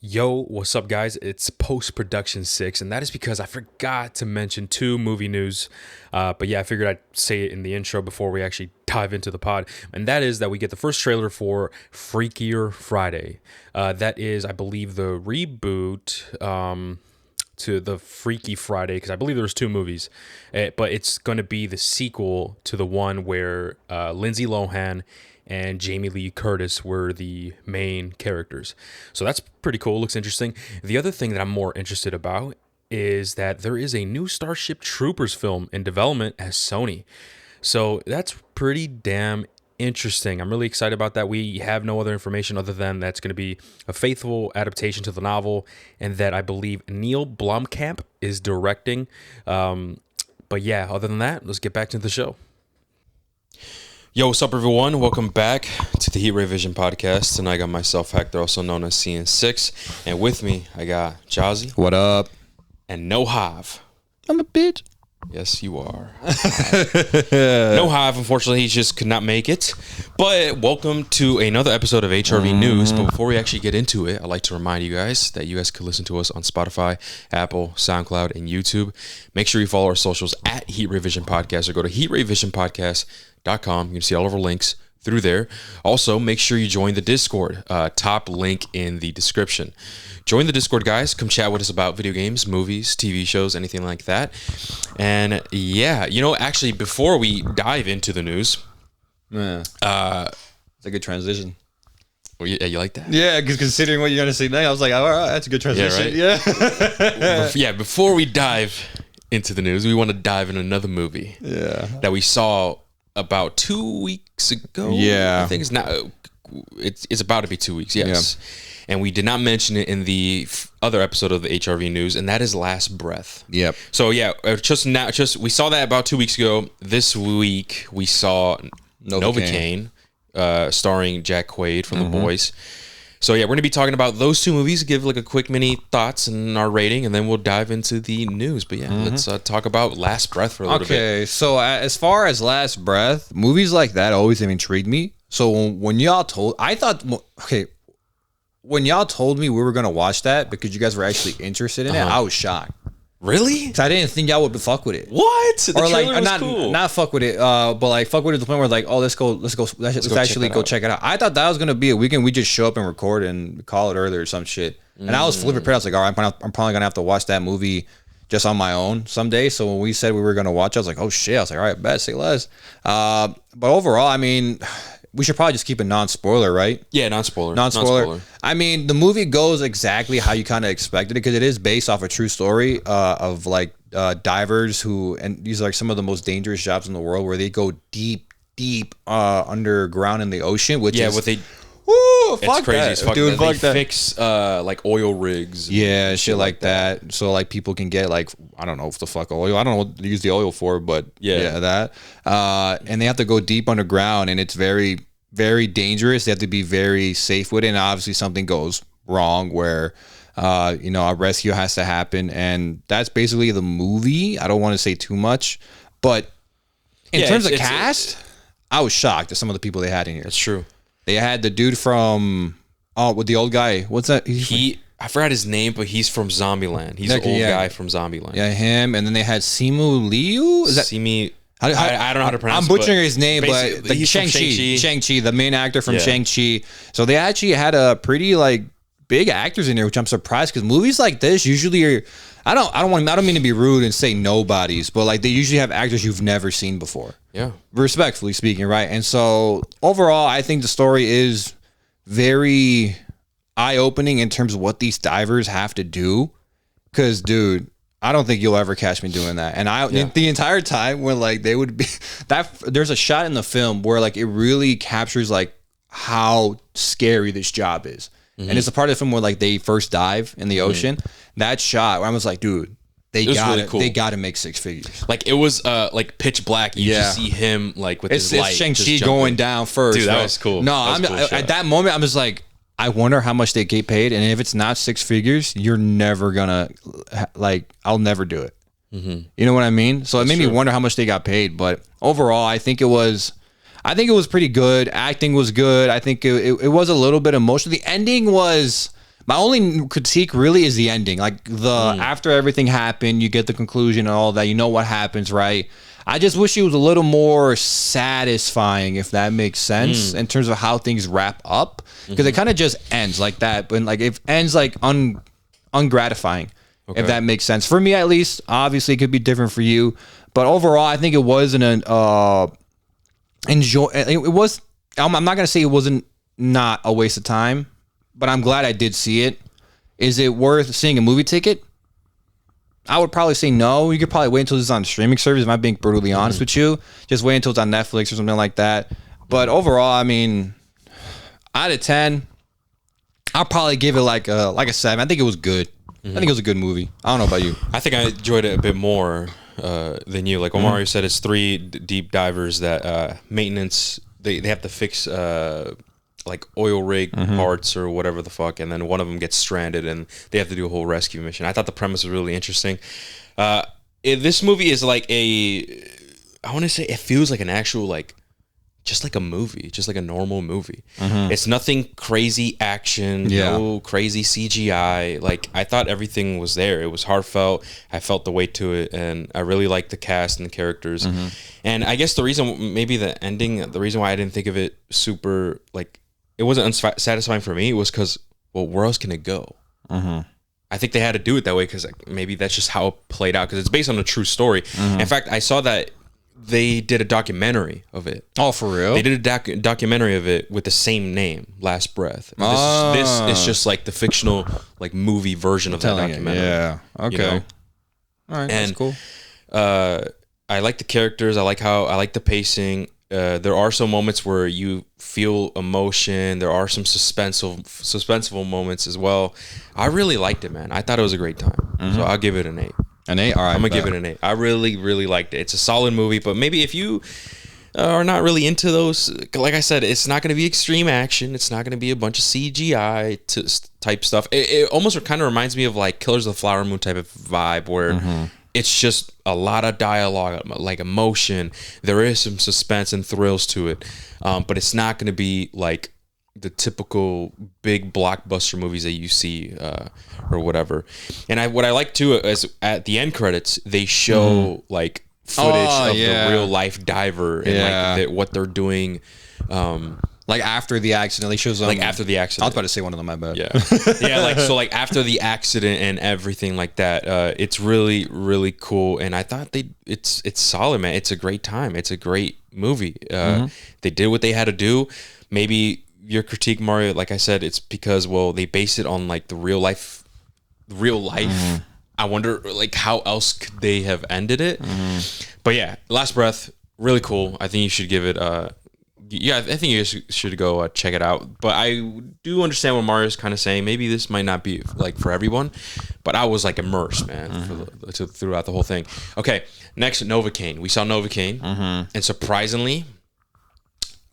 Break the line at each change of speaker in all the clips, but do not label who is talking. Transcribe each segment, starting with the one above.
Yo, what's up, guys? It's post-production 6, and that is because I forgot to mention two movie news. But yeah, I figured I'd say it in the intro before we actually dive into the pod. And that is that we get the first trailer for Freakier Friday. That is, I believe, the reboot to the Freaky Friday, because I believe there's two movies. But it's going to be the sequel to the one where Lindsay Lohan and Jamie Lee Curtis were the main characters. So that's pretty cool. Looks interesting. The other thing that I'm more interested about is that there is a new Starship Troopers film in development at Sony. So that's pretty damn interesting. I'm really excited about that. We have no other information other than that's going to be a faithful adaptation to the novel, and that I believe Neil Blomkamp is directing. But yeah, other than that, let's get back to the show. Yo, what's up, everyone? Welcome back to the HRV Vision podcast. Tonight I got myself, Hector, also known as CN6. And with me, I got Jazzy.
What up?
And No Hive.
I'm a bitch.
Yes, you are. No Hive, unfortunately, he just could not make it. But welcome to another episode of HRV News. But before we actually get into it, I'd like to remind you guys that you guys can listen to us on Spotify, Apple, SoundCloud, and YouTube. Make sure you follow our socials at HRV Vision Podcast, or go to HRVvisionPodcast.com. You can see all of our links through there. Also, make sure you join the Discord. Top link in the description. Join the Discord, guys. Come chat with us about video games, movies, TV shows, anything like that. And yeah, actually, before we dive into the news,
it's a good transition.
Well, yeah, you like that?
Yeah, because considering what you're gonna say now, I was like, all right, that's a good transition.
Yeah. Before we dive into the news, we want to dive in another movie.
Yeah.
That we saw about 2 weeks ago.
Yeah.
I think it's not. It's about to be 2 weeks. Yes. Yeah. And we did not mention it in the other episode of the HRV News, and that is Last Breath.
Yep.
So yeah, we saw that about 2 weeks ago. This week we saw Novocaine, starring Jack Quaid from The Boys. So yeah, we're gonna be talking about those two movies. Give like a quick mini thoughts and our rating, and then we'll dive into the news. But yeah, let's talk about Last Breath for a little bit.
Okay, so as far as Last Breath, movies like that always have intrigued me. So when y'all told me we were gonna watch that because you guys were actually interested in it, I was shocked.
Really?
Because I didn't think y'all would fuck with it.
What? The
or
trailer
like
was cool.
Not fuck with it, but like fuck with it to the point where like, oh, let's actually go check it out. I thought that was gonna be a weekend we just show up and record and call it early or some shit. And I was fully prepared. I was like, all right, I'm probably gonna have to watch that movie just on my own someday. So when we said we were gonna watch, I was like, oh shit. I was like, all right, bet, say less. But overall, I mean, we should probably just keep it non-spoiler, right?
Yeah, non-spoiler.
I mean, the movie goes exactly how you kind of expected it because it is based off a true story of like divers who, and these are like some of the most dangerous jobs in the world, where they go deep underground in the ocean, which is
what they.
Woo,
it's
fuck
crazy
that.
as fuck.
Dude, fuck
they
that.
fix like oil rigs.
Yeah, shit like that. So like people can get like, I don't know what the fuck oil. I don't know what to use the oil for, but yeah that. And they have to go deep underground, and it's very, very dangerous. They have to be very safe with it. And obviously something goes wrong where, a rescue has to happen. And that's basically the movie. I don't want to say too much, but in terms of cast, I was shocked at some of the people they had in here.
That's true.
They had the dude from, with the old guy. What's that?
I forgot his name, but he's from Zombieland. He's the old guy from Zombieland.
Yeah, him. And then they had Simu Liu. Is that
Simi? I don't know how to pronounce it.
I'm butchering his name, but the Shang-Chi, the main actor from Shang-Chi. So they actually had a pretty like big actors in there, which I'm surprised, because movies like this usually are, I don't mean to be rude and say nobodies, but like they usually have actors you've never seen before.
Yeah.
Respectfully speaking, right? And so overall, I think the story is very eye-opening in terms of what these divers have to do. Because, dude, I don't think you'll ever catch me doing that. And the entire time when like they would be there's a shot in the film where like it really captures like how scary this job is. And it's a part of the film where like they first dive in the ocean. That shot where I was like, dude, they got to make six figures.
Like it was like pitch black. You just see him like with his light.
It's Shang-Chi going down first.
Dude, that was cool.
No, at that moment I'm just like, I wonder how much they get paid, and if it's not six figures, you're never gonna I'll never do it. You know what I mean? So it made me wonder how much they got paid. But overall, I think it was pretty good. Acting was good. I think it was a little bit emotional. The ending was My only critique really is the ending. Like after everything happened, you get the conclusion and all that. You know what happens, right? I just wish it was a little more satisfying, if that makes sense, in terms of how things wrap up. Because it kind of just ends like that, but like it ends like ungratifying, if that makes sense. For me, at least. Obviously, it could be different for you, but overall, I think it was an enjoy. It was. I'm not gonna say it wasn't not a waste of time, but I'm glad I did see it. Is it worth seeing a movie ticket? I would probably say no. You could probably wait until it's on streaming service. If I'm being brutally honest with you, just wait until it's on Netflix or something like that. But overall, I mean, out of 10, I'll probably give it like a 7. I think it was good. I think it was a good movie. I don't know about you.
I think I enjoyed it a bit more than you. Like Omar said, it's 3 deep divers that maintenance. They have to fix like oil rig parts or whatever the fuck, and then one of them gets stranded and they have to do a whole rescue mission. I thought the premise was really interesting. This movie is like I want to say it feels like an actual like just like a movie, just like a normal movie. It's nothing crazy action, no crazy CGI. Like I thought everything was there. It was heartfelt. I felt the weight to it, and I really liked the cast and the characters. And I guess the reason, maybe the ending, the reason why I didn't think of it super like it wasn't unsatisfying for me, it was because, well, where else can it go? I think they had to do it that way because like, maybe that's just how it played out, because it's based on a true story. In fact, I saw that they did a documentary of it.
Oh, for real?
They did a documentary of it with the same name, Last Breath. This is just like the fictional like movie version of that documentary.
Yeah. Okay.
You know?
All right. That's cool.
I like the characters. I like the pacing. There are some moments where you feel emotion. There are some suspenseful moments as well. I really liked it, man. I thought it was a great time. So I'll give it an 8.
An 8? All right.
I'm going to give it an 8. I really, really liked it. It's a solid movie, but maybe if you are not really into those, like I said, it's not going to be extreme action. It's not going to be a bunch of CGI type stuff. It almost kind of reminds me of like Killers of the Flower Moon type of vibe where it's just a lot of dialogue, like emotion. There is some suspense and thrills to it, but it's not going to be like the typical big blockbuster movies that you see or whatever. And what I like too is at the end credits they show like footage of the real life diver and like what they're doing.
Like after the accident, they shows them.
Like after the accident.
I was about to say one of them. My bad.
Yeah, like so, like after the accident and everything like that. It's really, really cool, and I thought it's solid, man. It's a great time. It's a great movie. They did what they had to do. Maybe your critique, Mario, like I said, it's because they based it on like the real life. I wonder like how else could they have ended it? But yeah, Last Breath, really cool. I think you should give it. I think you guys should go check it out. But I do understand what Mario's kind of saying. Maybe this might not be like for everyone, but I was like immersed, man, throughout the whole thing. Okay, next, Novocaine. We saw Novocaine, and surprisingly,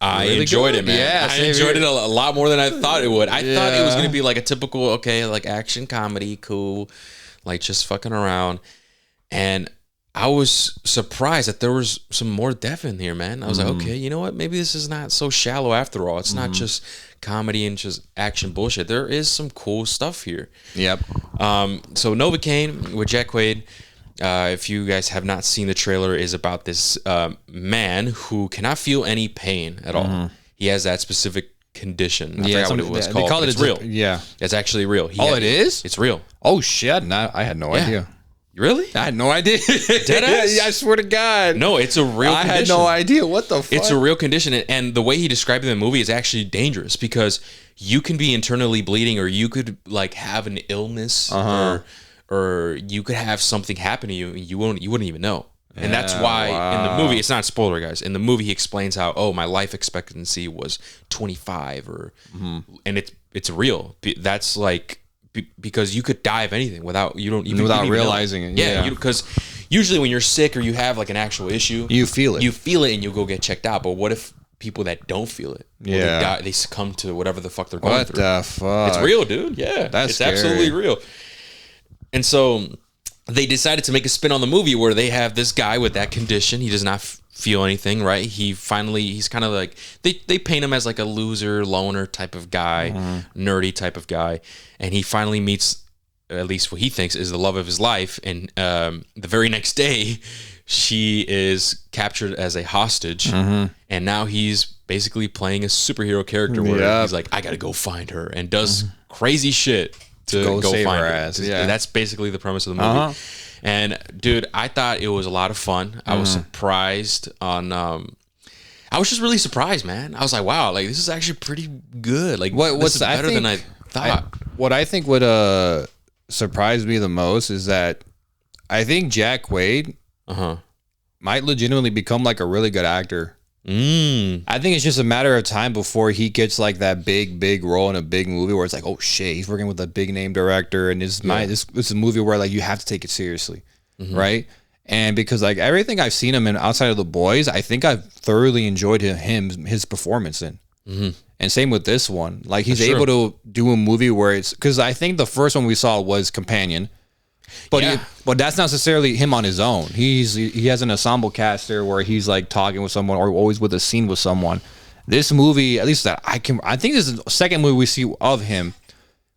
I really enjoyed it, man.
Yeah,
I enjoyed it a lot more than I thought it would. I thought it was gonna be like a typical, like action comedy, cool, like just fucking around, and I was surprised that there was some more depth in here, man. I was like, okay, you know what? Maybe this is not so shallow after all. It's not just comedy and just action bullshit. There is some cool stuff here.
Yep.
So Novocaine with Jack Quaid, if you guys have not seen the trailer, is about this man who cannot feel any pain at all. He has that specific condition. I forgot what it was called. They call it, it's real. Yeah. It's actually real.
It is?
It's real.
Oh, shit. I had no idea.
Really?
I had no idea.
Deadass?
I swear to God.
No, it's a real condition.
I had no idea. What the fuck?
It's a real condition. And the way he described it in the movie is actually dangerous because you can be internally bleeding, or you could like have an illness, or you could have something happen to you and you wouldn't even know. And that's why in the movie, it's not a spoiler, guys. In the movie, he explains how, my life expectancy was 25 and it's real. That's like, because you could die of anything without
realizing it.
Yeah, because usually when you're sick or you have like an actual issue,
you feel it
and you go get checked out. But what if people that don't feel it, they succumb to whatever the fuck they're going through?
What the fuck?
It's real, dude. Yeah,
that's
it's
scary.
Absolutely real. And so they decided to make a spin on the movie where they have this guy with that condition. He does not feel anything, right? He's kind of like, they paint him as like a loser, loner type of guy, nerdy type of guy. And he finally meets, at least what he thinks is the love of his life. And the very next day, she is captured as a hostage. And now he's basically playing a superhero character where he's like, I got to go find her, and does crazy shit to go
save
find
her
her.
ass. Yeah.
That's basically the premise of the movie. And dude, I thought it was a lot of fun. I was surprised on. I was just really surprised, man. I was like, wow, like this is actually pretty good. Like, this is better than I thought.
What I think would surprise me the most is that I think Jack Quaid might legitimately become like a really good actor. I think it's just a matter of time before he gets like that big role in a big movie where it's like, oh shit, he's working with a big name director, and this is a movie where like you have to take it seriously, right? And because like everything I've seen him in outside of The Boys, I think I've thoroughly enjoyed his performance in. And same with this one, like he's able to do a movie where it's, because I think the first one we saw was Companion. But but that's not necessarily him on his own. He has an ensemble cast there where he's like talking with someone or always with a scene with someone. This movie, at least that I think this is the second movie we see of him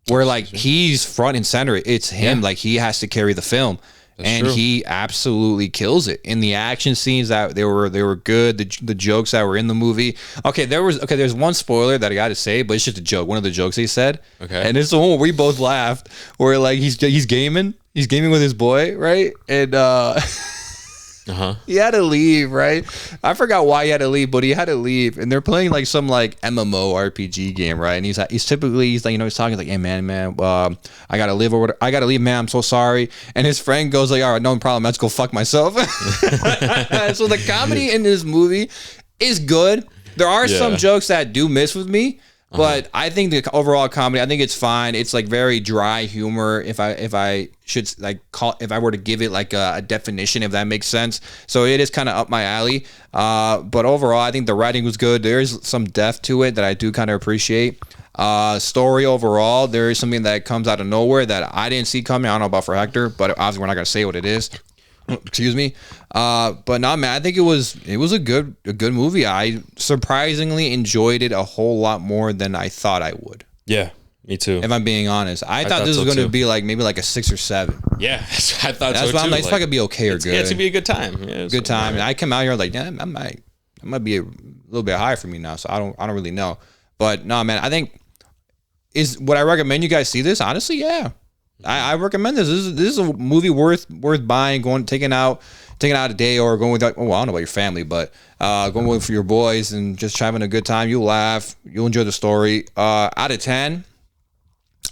where like he's front and center. It's him, like he has to carry the film. And he absolutely kills it in the action scenes. That they were good. The jokes that were in the movie. There's one spoiler that I got to say, but it's just a joke. One of the jokes he said. Okay. And it's the one where we both laughed. Where like he's gaming. He's gaming with his boy, right? And he had to leave, right? I forgot why he had to leave, but he had to leave. And they're playing like some like MMO RPG game, right? And he's like, he's like, he's talking like, hey man, I gotta leave, man. I'm so sorry. And his friend goes like, all right, no problem. Let's go fuck myself. So the comedy in this movie is good. There are some jokes that do miss with me. But I think the overall comedy, I think it's fine. It's like very dry humor. If I were to give it like a definition, if that makes sense. So it is kind of up my alley. But overall, I think the writing was good. There's some depth to it that I do kind of appreciate. Story overall, there is something that comes out of nowhere that I didn't see coming. I don't know about for Hector, but obviously we're not gonna say what it is. Excuse me. But no, man, I think it was a good movie. I surprisingly enjoyed it a whole lot more than I thought I would.
Yeah, me too.
If I'm being honest, I thought this was going to be like maybe like a 6 or 7.
Yeah, I thought
that's
so
what
too.
I'm like, it's probably gonna be okay or good.
Yeah, it's gonna be a good time. Yeah,
good time. And I come out here like, yeah, I might be a little bit higher for me now. So I don't really know. But no, man, I think would I recommend you guys see this? Honestly, yeah. I recommend this. This is a movie worth buying, taking out a day, or going with, I don't know about your family, but going with your boys and just having a good time. You'll laugh. You'll enjoy the story. Out of 10,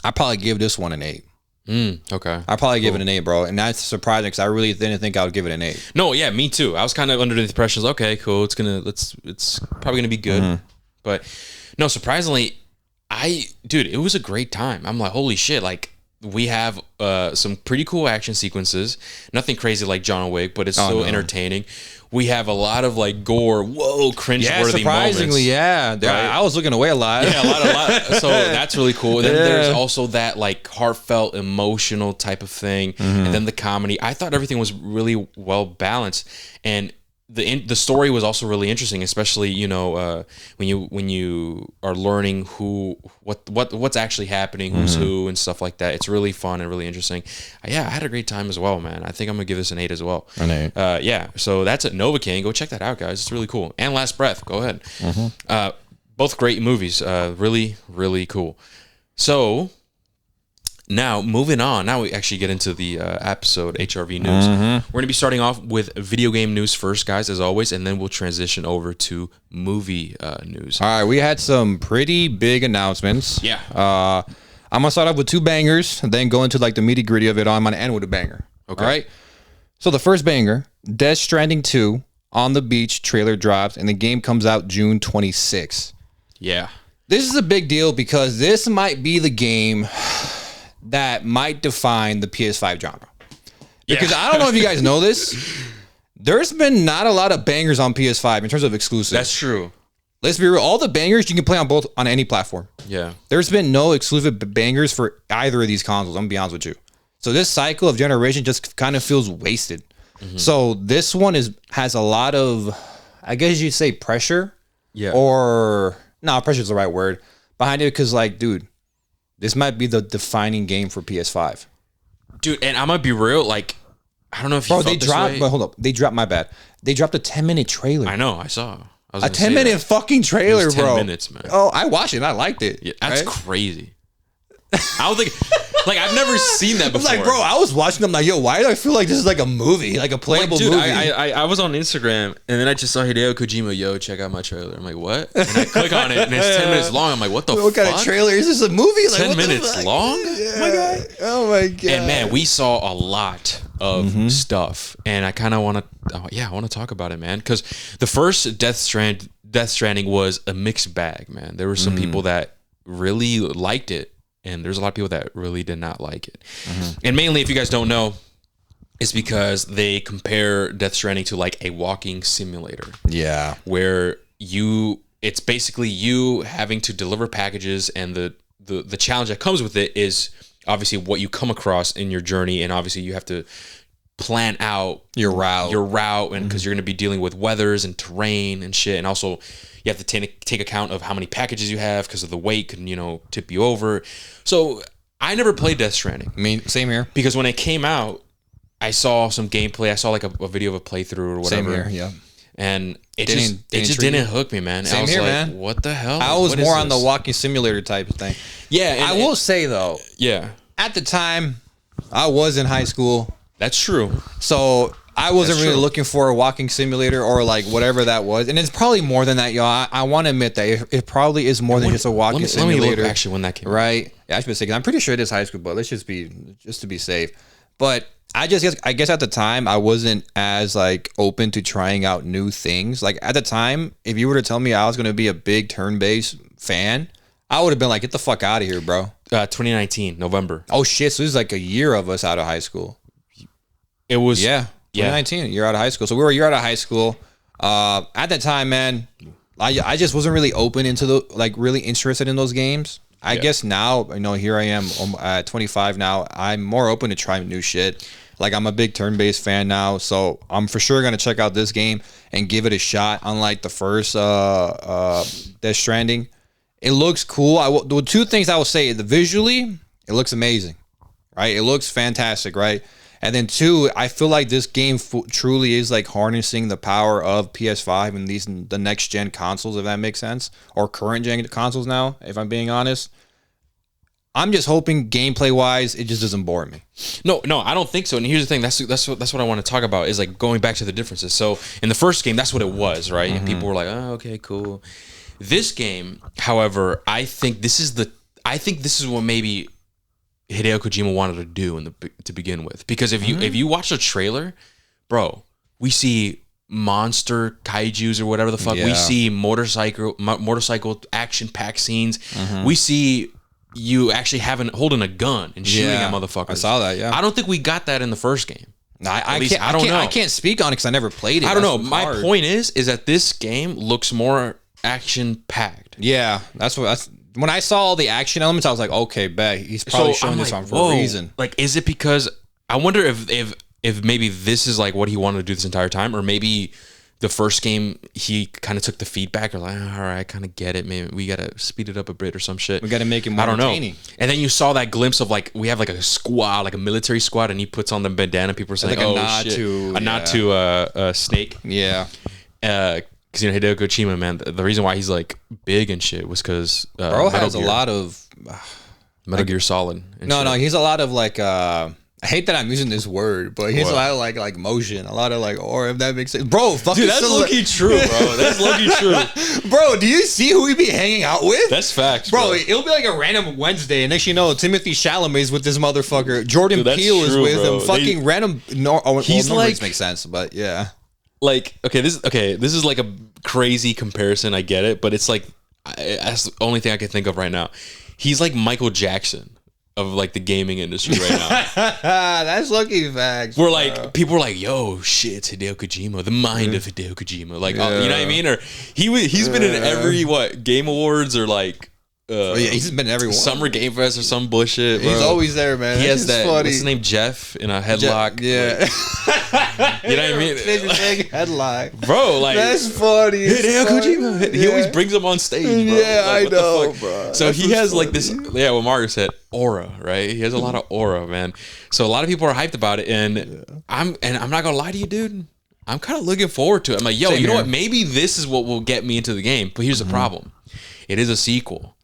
I'd probably give this one an 8.
Okay.
I'd probably give it an 8, bro. And that's surprising because I really didn't think I would give it an 8.
No, yeah, me too. I was kind of under the impression, okay, cool. It's probably gonna be good. But no, surprisingly, it was a great time. I'm like, holy shit, like. We have some pretty cool action sequences. Nothing crazy like John Wick, but it's still entertaining. We have a lot of like gore, cringe-worthy
surprisingly,
moments.
Yeah. Right? I was looking away a lot.
Yeah, a lot. So that's really cool. Then there's also that like heartfelt, emotional type of thing, and then the comedy. I thought everything was really well balanced, and the story was also really interesting, especially when you are learning what's actually happening, who's who, and stuff like that. It's really fun and really interesting. Yeah, I had a great time as well, man. I think I'm gonna give this an 8 as well.
An 8.
Yeah. So that's at Nova King. Go check that out, guys. It's really cool. And Last Breath. Go ahead. Both great movies. Really, really cool. So. Now, moving on. Now we actually get into the episode HRV news. We're going to be starting off with video game news first, guys, as always, and then we'll transition over to movie news.
All right, we had some pretty big announcements.
Yeah.
I'm going to start off with 2 bangers, and then go into like the nitty gritty of it. I'm going to end with a banger.
Okay.
All right. So the first banger, Death Stranding 2 On the Beach trailer drops, and the game comes out June 26th.
Yeah.
This is a big deal because this might be the game that might define the PS5 genre. Because I don't know if you guys know this, there's been not a lot of bangers on PS5 in terms of exclusives.
That's true.
Let's be real. All the bangers you can play on any platform.
Yeah.
There's been no exclusive bangers for either of these consoles. I'm gonna be honest with you. So this cycle of generation just kind of feels wasted. So this one has a lot of, I guess you'd say, pressure.
Yeah.
Or no, pressure is the right word behind it, because like, dude, this might be the defining game for PS5.
Dude, and I'm gonna be real, like, I don't know if you felt this way.
But hold up, they dropped, my bad. They dropped a 10-minute trailer.
I know, I saw. I was
a 10-minute fucking trailer,
it was 10
bro.
minutes, man.
Oh, I watched it and I liked it.
Yeah, that's crazy. I don't think, like, I've never seen that before.
I'm like, bro, I was watching them like, yo, why do I feel like this is like a movie, like a playable
dude,
movie?
I was on Instagram and then I just saw Hideo Kojima, yo, check out my trailer. I'm like, what? And I click on it and it's 10 minutes long. I'm like, what the fuck?
What kind of trailer is this? A movie? Like,
10 minutes long?
Yeah. Oh my god. Oh my god.
And man, we saw a lot of stuff, and I kind of want to, I want to talk about it, man, because the first Death Stranding was a mixed bag, man. There were some people that really liked it, and there's a lot of people that really did not like it. And mainly, if you guys don't know, it's because they compare Death Stranding to like a walking simulator.
Yeah.
Where it's basically you having to deliver packages, and the challenge that comes with it is obviously what you come across in your journey, and obviously you have to plan out
your route,
and because you're going to be dealing with weathers and terrain and shit, and also you have to take account of how many packages you have because of the weight can tip you over. So I never played Death Stranding.
I mean, same here,
because when it came out, I saw some gameplay. I saw like a video of a playthrough or whatever.
Same here, yeah.
And it just didn't hook me, man.
Same
I was
here,
like,
man.
what the hell?
I was more on the walking simulator type of thing.
Yeah,
I will say though.
Yeah.
At the time, I was in high school.
That's true.
So I wasn't really looking for a walking simulator or like whatever that was. And it's probably more than that, y'all. I want to admit that it probably is more than just a walking simulator.
Let me look actually when that came out.
Right? Yeah, I should be saying, I'm pretty sure it is high school, but let's just to be safe. But I guess at the time I wasn't as like open to trying out new things. Like at the time, if you were to tell me I was going to be a big turn-based fan, I would have been like, get the fuck out of here, bro.
2019, November.
Oh shit, so this is like a year of us out of high school.
It was
2019, a year out of high school. So we were a year out of high school. At that time, man, I just wasn't really open into really interested in those games. I guess now, here I am at 25 now. I'm more open to trying new shit. Like I'm a big turn-based fan now, so I'm for sure gonna check out this game and give it a shot. Unlike the first Death Stranding, it looks cool. The two things I will say: visually, it looks amazing, right? It looks fantastic, right? And then two, I feel like this game truly is like harnessing the power of PS5 and the next gen consoles, if that makes sense, or current gen consoles now, if I'm being honest. I'm just hoping gameplay wise, it just doesn't bore me.
No, I don't think so. And here's the thing: that's what I want to talk about is like going back to the differences. So in the first game, that's what it was, right? And people were like, "Oh, okay, cool." This game, however, I think this is what maybe Hideo Kojima wanted to do to begin with. Because if you watch the trailer, bro, we see monster kaijus or whatever the fuck. Yeah. We see motorcycle action pack scenes. We see you actually holding a gun and shooting at motherfuckers.
I saw that. Yeah,
I don't think we got that in the first game.
I don't know. I can't speak on it because I never played it.
I don't know. My point is that this game looks more action packed.
Yeah, that's when I saw all the action elements, I was like, okay, bet he's probably showing this on for a reason.
Like, is it because I wonder if maybe this is like what he wanted to do this entire time, or maybe the first game he kind of took the feedback or like, all right, I kind of get it. Maybe we gotta speed it up a bit or some shit.
We gotta make it more entertaining.
And then you saw that glimpse of like we have like a squad, like a military squad, and he puts on the bandana. People are saying,
like
"Oh
nod
shit!"
A
nod to Snake.
Yeah.
Because Hideo Kojima, man, the reason why he's like big and shit was because
bro has a lot of
Metal Gear Solid.
No, he's a lot of like I hate that I'm using this word, but he's a lot of like motion, a lot of like, or if that makes sense, bro. Fucking
dude, that's low-key true, bro. That's low-key true,
bro. Do you see who we be hanging out with?
That's facts,
bro. It'll be like a random Wednesday, and next you know, Timothy Chalamet's with this motherfucker. Jordan Peele is with him. Fucking random. He's like makes sense, but yeah.
Like this is like a crazy comparison. I get it, but it's like that's the only thing I can think of right now. He's like Michael Jackson of like the gaming industry right now.
That's lucky facts.
We're like people are like, yo, shit, it's Hideo Kojima, the mind of Hideo Kojima. Like, you know what I mean? Or he's been in every Game Awards or like
yeah, he's been everywhere.
Summer Game Fest or some bullshit, bro.
He's always there, man.
He has that.
Funny.
What's his name? Jeff in a headlock.
Yeah.
You know what I mean?
Headlock.
Bro, like
that's funny.
Hideo Kojima. He always brings him on stage, bro.
Yeah,
like,
I know, bro.
So he has like this, yeah, what Mario said, aura, right? He has a lot of aura, man. So a lot of people are hyped about it, and I'm not gonna lie to you, dude. I'm kind of looking forward to it. I'm like, yo,
Same
you know
here.
what? Maybe this is what will get me into the game. But here's the problem. It is a sequel.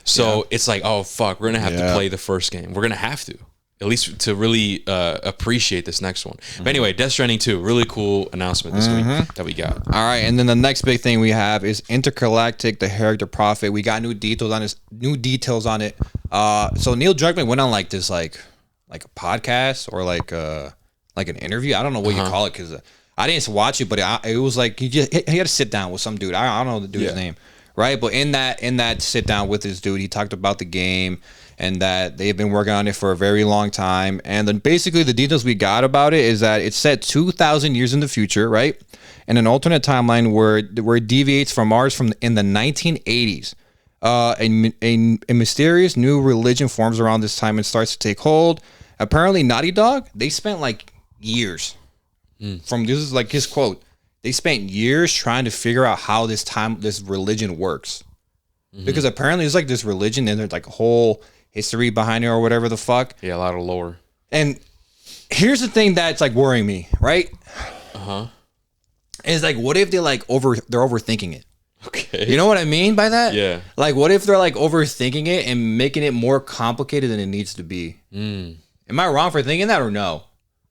So it's like, oh, fuck, we're going to have to play the first game. We're going to have to, at least to really appreciate this next one. But anyway, Death Stranding 2, really cool announcement this week that we got.
All right, and then the next big thing we have is Intergalactic, the Heretic Prophet. We got new details on it. So Neil Druckmann went on like this like a podcast or like an interview. I don't know what you call it because I didn't watch it, but it was like he had to sit down with some dude. I don't know the dude's name, right? But in that sit down with this dude, he talked about the game and that they've been working on it for a very long time. And then basically the details we got about it is that it's set 2,000 years in the future, right? In an alternate timeline where it deviates from ours in the 1980s. A mysterious new religion forms around this time and starts to take hold. Apparently, Naughty Dog, they spent like years. This is like his quote. They spent years trying to figure out how this religion works. Because apparently it's like this religion and there's like a whole history behind it or whatever the fuck.
Yeah, a lot of lore.
And here's the thing that's like worrying me, right? Is like, what if they're overthinking it?
Okay.
You know what I mean by that?
Yeah.
Like, what if they're like overthinking it and making it more complicated than it needs to be? Am I wrong for thinking that or no?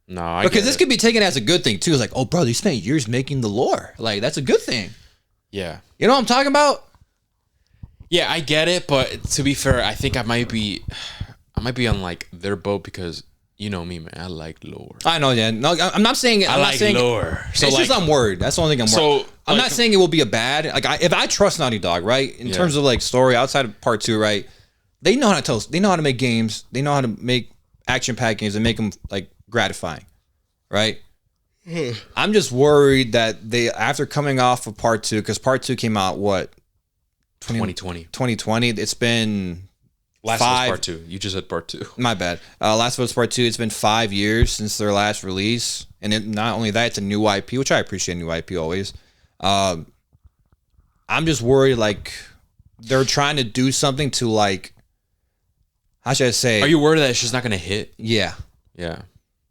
No,
Because this could be taken as a good thing too. It's like, oh, bro, you spent years making the lore. Like, that's a good thing.
Yeah.
You know what I'm talking about?
Yeah, I get it, but to be fair, I think I might be on like their boat because you know me, man. I like lore.
I know, yeah. No, I'm not saying it. I'm not saying
lore.
So it's just I'm worried. That's the only thing I'm worried.
So
I'm not saying it will be a bad. Like, if I trust Naughty Dog, right, in terms of like story outside of part 2, right, they know how to tell. They know how to make games. They know how to make action-packed games and make them like gratifying, right? I'm just worried that they, after coming off of part 2, because part 2 came out what 2020. It's been
Last of Us Part 2. You just said Part 2.
My bad. Last of Us Part 2. It's been 5 years since their last release, and not only that, it's a new IP, which I appreciate new IP always. I'm just worried like they're trying to do something to like, how should I say?
Are you worried that it's just not going to hit?
Yeah.
Yeah.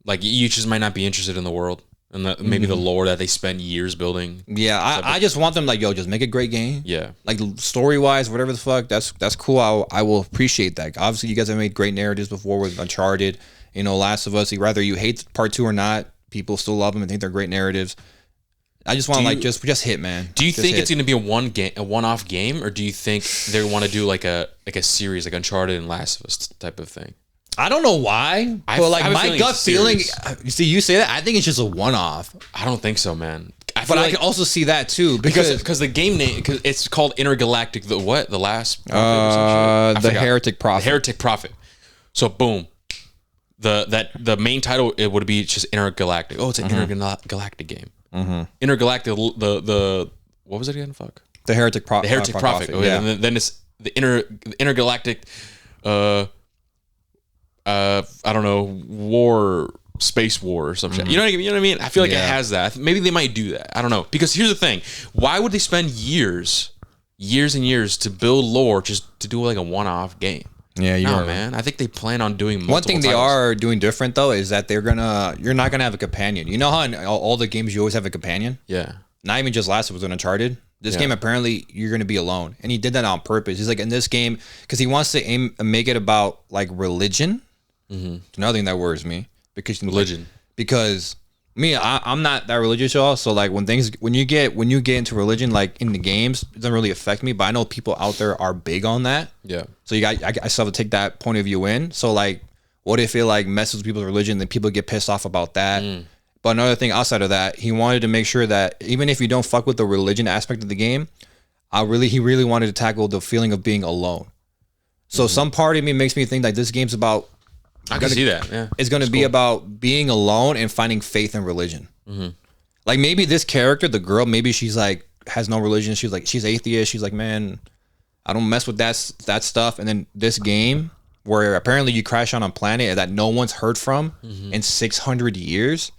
Like you just might not be interested in the world and maybe the lore that they spend years building.
Yeah, I just want them like, yo, just make a great game.
Yeah. Like
story wise, whatever the fuck, that's cool. I will appreciate that. Obviously, you guys have made great narratives before with Uncharted. You know, Last of Us. Whether you hate part 2 or not, people still love them and think they're great narratives. I just want to like just hit, man.
Do you think it's going to be a one-off game, or do you think they want to do like a series, like Uncharted and Last of Us type of thing?
I don't know why, but like my gut feeling. You see, you say that. I think it's just a one-off.
I don't think so, man.
But I can also see that too
because the game name, because it's called Intergalactic. The last
the Heretic Prophet.
The Heretic Prophet. So boom, the main title it would be just Intergalactic. Oh, it's an intergalactic game. Intergalactic. The what was it again? Fuck.
The Heretic Prophet.
The Heretic Prophet. Oh, yeah. And then it's the intergalactic. I don't know, space war or some shit. You know what I mean? I feel like it has that. Maybe they might do that. I don't know. Because here's the thing. Why would they spend years and years to build lore just to do like a one-off game?
Yeah,
man. I think they plan on doing multiple
One thing they are doing different though is that you're not gonna have a companion. You know how in all the games you always have a companion?
Yeah.
Not even just Last of Us and Uncharted. This game, apparently, you're going to be alone. And he did that on purpose. He's like, in this game, because he wants to make it about, like, religion. Another thing that worries me.
Religion.
Because me, I'm not that religious, y'all. So, like, when you get into religion, like, in the games, it doesn't really affect me. But I know people out there are big on that.
Yeah.
So, I still have to take that point of view in. So, like, what if it, like, messes with people's religion, then people get pissed off about that? But another thing outside of that, he wanted to make sure that even if you don't fuck with the religion aspect of the game, he really wanted to tackle the feeling of being alone. So some part of me makes me think like this game's about.
I can see that. Yeah,
it's going to be about being alone and finding faith in religion. Like maybe this character, the girl, maybe she's like has no religion. She's atheist. She's like, man, I don't mess with that stuff. And then this game where apparently you crash on a planet that no one's heard from in 600 years.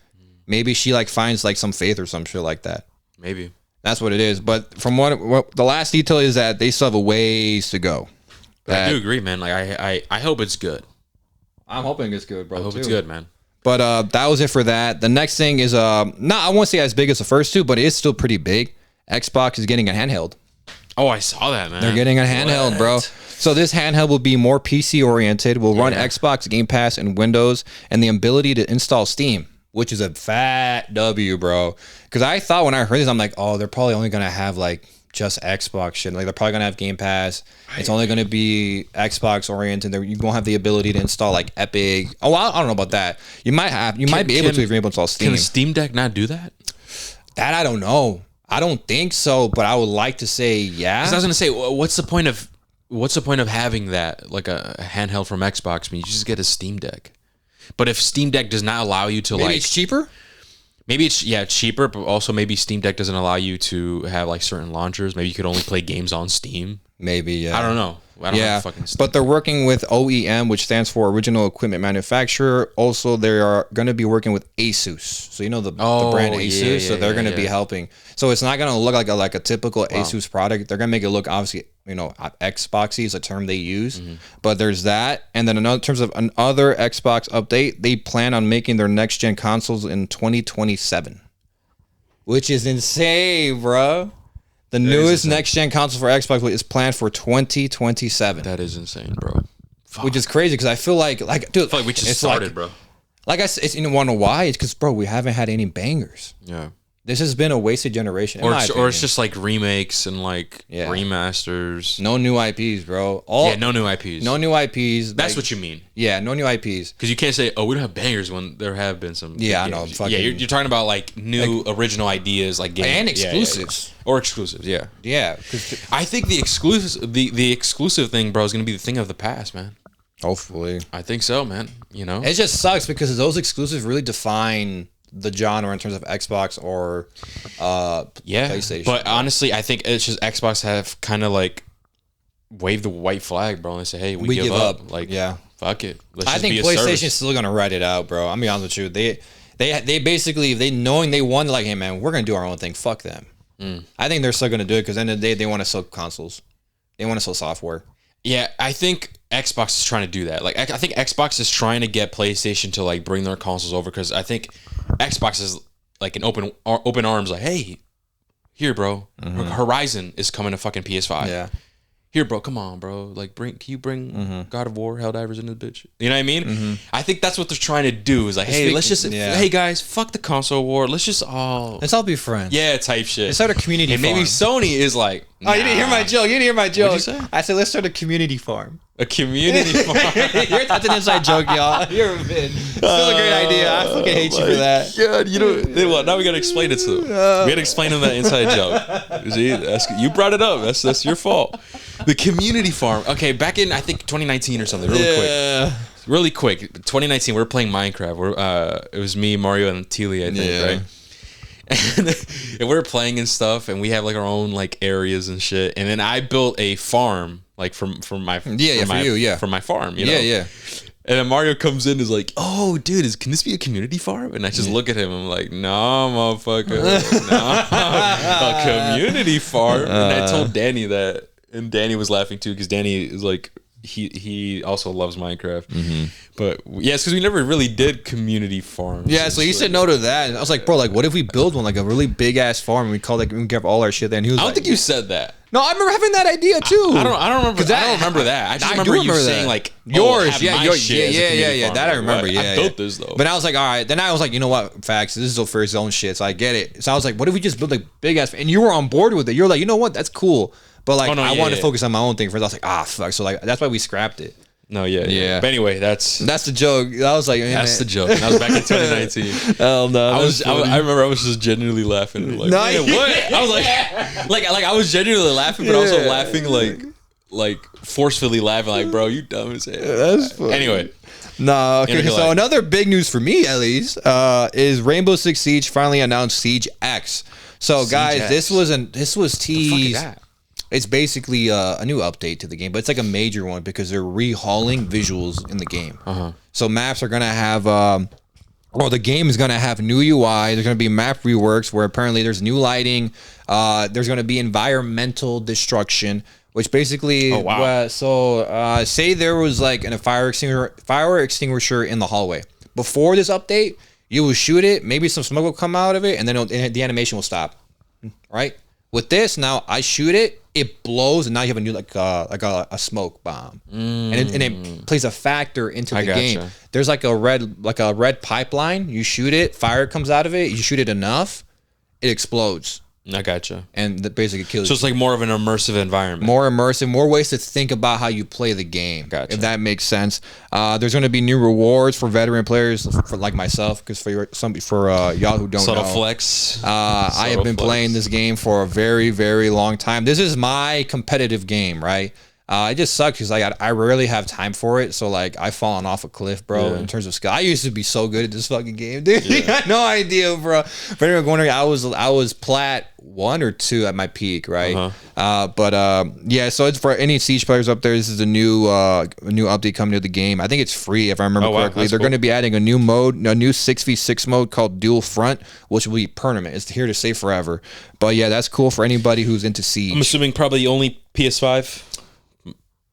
Maybe she like finds like some faith or some shit like that.
Maybe
that's what it is. But from what the last detail is that they still have a ways to go.
I do agree, man. Like I hope it's good.
I'm hoping it's good, bro.
I hope it's good, man.
But that was it for that. The next thing is not I won't say as big as the first two, but it is still pretty big. Xbox is getting a handheld.
Oh, I saw that, man.
They're getting a handheld, bro. So this handheld will be more PC oriented, will run Xbox, Game Pass, and Windows, and the ability to install Steam, which is a fat W, bro. Because I thought when I heard this, I'm like, oh, they're probably only gonna have like just Xbox shit. Like they're probably gonna have Game Pass. It's only gonna be Xbox oriented. You won't have the ability to install like Epic. Oh, I don't know about that. You might have. You might be able to if you're able to install Steam.
Can the Steam Deck not do that?
That I don't know. I don't think so, but I would like to say yeah.
'Cause I was gonna say, what's the point of having that like a handheld from Xbox? I mean, you just get a Steam Deck. But if Steam Deck does not allow you to
maybe it's cheaper.
Maybe it's cheaper, but also maybe Steam Deck doesn't allow you to have like certain launchers. Maybe you could only play games on Steam.
Maybe, yeah.
I don't know. I don't have fucking Steam.
But they're working with OEM, which stands for Original Equipment Manufacturer. Also, they are going to be working with Asus. So you know the brand Asus. So they're going to be helping. So it's not going to look like a typical Asus product. They're going to make it look obviously, Xboxy is a term they use. But there's that. And then in terms of another Xbox update, they plan on making their next gen consoles in 2027, which is insane, bro. The newest next-gen console for Xbox is planned for 2027.
That is insane, bro.
Fuck. Which is crazy because I feel like dude,
I feel like we just started, bro.
Like I said, you want to know why? It's because, bro, we haven't had any bangers.
Yeah.
This has been a wasted generation.
Or it's just like remakes and like remasters.
No new IPs, bro.
No new IPs.
No new IPs.
That's what you mean.
Yeah, no new IPs.
Because you can't say, oh, we don't have bangers when there have been some.
Yeah, I know.
Yeah, you're talking about like new original ideas, like games.
And exclusives.
Or exclusives, yeah.
Yeah.
I think the exclusive thing, bro, is going to be the thing of the past, man.
Hopefully.
I think so, man.
It just sucks because those exclusives really define the genre in terms of Xbox or PlayStation.
But honestly, I think it's just Xbox have kind of like waved the white flag, bro, and they say, hey, we give up. Like, fuck it.
I think PlayStation's still gonna ride it out, bro. I'm gonna be honest with you. They basically, knowing they won, like, hey man, we're gonna do our own thing. Fuck them. I think they're still gonna do it because at the end of the day, they want to sell consoles. They want to sell software.
Yeah, I think Xbox is trying to do that. Like, I think Xbox is trying to get PlayStation to like bring their consoles over because I think Xbox is like an open arms, like, hey, here, bro, Horizon is coming to fucking PS5.
Yeah.
Here, bro, come on, bro. Like, can you bring God of War, Helldivers into the bitch? You know what I mean? I think that's what they're trying to do. Is like, hey, hey guys, fuck the console war. Let's all
be friends.
Yeah, type shit.
Let's start a community farm.
And maybe Sony is like, nah.
Oh, you didn't hear my joke.
What'd you say?
I said, let's start a community farm.
A community farm.
That's an inside joke, y'all. You're a bitch. Still a great idea. I fucking hate you for that.
God, now we gotta explain it to them. We gotta explain them that inside joke. See, you brought it up. That's your fault. The community farm. Okay, back in I think 2019 or something. Really quick. 2019. We were playing Minecraft. It was me, Mario, and Teely, I think, right? And we were playing and stuff, and we have like our own like areas and shit. And then I built a farm, like from my farm,
Yeah.
And then Mario comes in and is like, oh, dude, can this be a community farm? And I just look at him. I'm like, no, motherfucker. No, a community farm. And I told Danny that. And Danny was laughing too because Danny is like, he also loves Minecraft. But yeah, it's because we never really did community farms.
Yeah, so he said no to that. And I was like, bro, like, what if we build one, like a really big ass farm, and we get all our shit there? And he was
I don't think you said that.
No, I remember having that idea too.
I don't remember that. I just remember you saying like
yours. Yeah. That I remember. Yeah,
I built this though.
But I was like, all right. Then I was like, you know what? Facts. This is for his own shit. So I get it. So I was like, what if we just build a big ass? And you were on board with it. You're like, you know what? That's cool. But like, I wanted to focus on my own thing first. I was like, fuck. So like, that's why we scrapped it.
No, yeah. But anyway, that's
the joke. I was like,
that's the joke. And that was back in 2019.
Hell no.
I remember I was just genuinely laughing. Like, what? I was like I was genuinely laughing, but also laughing like forcefully laughing. Like, bro, you dumb as hell.
That's funny.
Anyway.
No, okay. So another big news for me, at least, is Rainbow Six Siege finally announced Siege X. So guys, this was teased. It's basically a new update to the game, but it's like a major one because they're rehauling visuals in the game. So maps are gonna have, the game is gonna have new UI. There's gonna be map reworks where apparently there's new lighting. There's gonna be environmental destruction, which basically, say there was like a fire extinguisher in the hallway. Before this update, you will shoot it, maybe some smoke will come out of it, and then the animation will stop. Right? With this, now I shoot it, it blows, and now you have a new a smoke bomb, and it plays a factor into the game. There's like a red pipeline. You shoot it, fire comes out of it. You shoot it enough, it explodes.
I gotcha.
And that basically kills you.
So it's like more of an immersive environment.
More immersive, more ways to think about how you play the game.
Gotcha.
If that makes sense. There's going to be new rewards for veteran players, for like myself, because for y'all who don't
Subtle
know.
flex.
I have been playing this game for a very, very long time. This is my competitive game, right? It just sucks because like I rarely have time for it. So like I've fallen off a cliff, bro. In terms of skill, I used to be so good at this fucking game, dude. You got no idea, bro. For anyone wondering, I was plat 1 or 2 at my peak, right? So it's for any Siege players up there. This is a new update coming to the game. I think it's free if I remember correctly. They're going to be adding a new mode, a new 6v6 mode called Dual Front, which will be permanent. It's here to stay forever. But yeah, that's cool for anybody who's into Siege.
I'm assuming probably only PS5.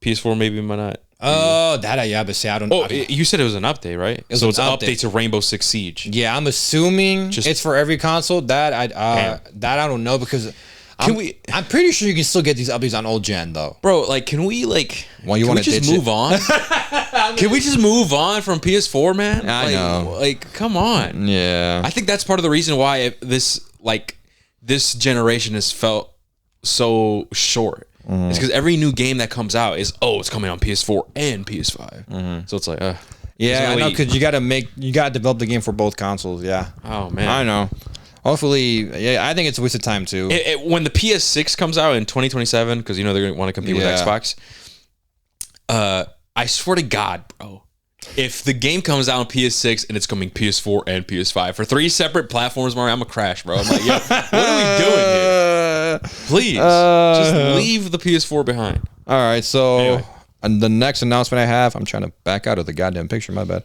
PS4 maybe might not.
Oh, that but say I don't know.
You said it was an update, right? So it's an update to Rainbow Six Siege.
Yeah, I'm assuming it's for every console. That I don't know because I'm pretty sure you can still get these updates on old gen though.
Bro, like can we just move on? Can we just move on from PS4, man?
I know.
Like come on.
Yeah.
I think that's part of the reason why this generation has felt so short. It's because every new game that comes out is it's coming on PS4 and PS5. So it's like,
yeah, I know because you gotta develop the game for both consoles. Yeah.
Oh man,
I know. Hopefully, yeah, I think it's a waste of time too.
When the PS6 comes out in 2027, because they're gonna want to compete with Xbox. I swear to God, bro. If the game comes out on PS6 and it's coming PS4 and PS5 for 3 separate platforms, Mario, I'm gonna crash, bro. I'm like, yo, what are we doing here? Please, just leave the PS4 behind.
All right, so and the next announcement I have, I'm trying to back out of the goddamn picture, my bad,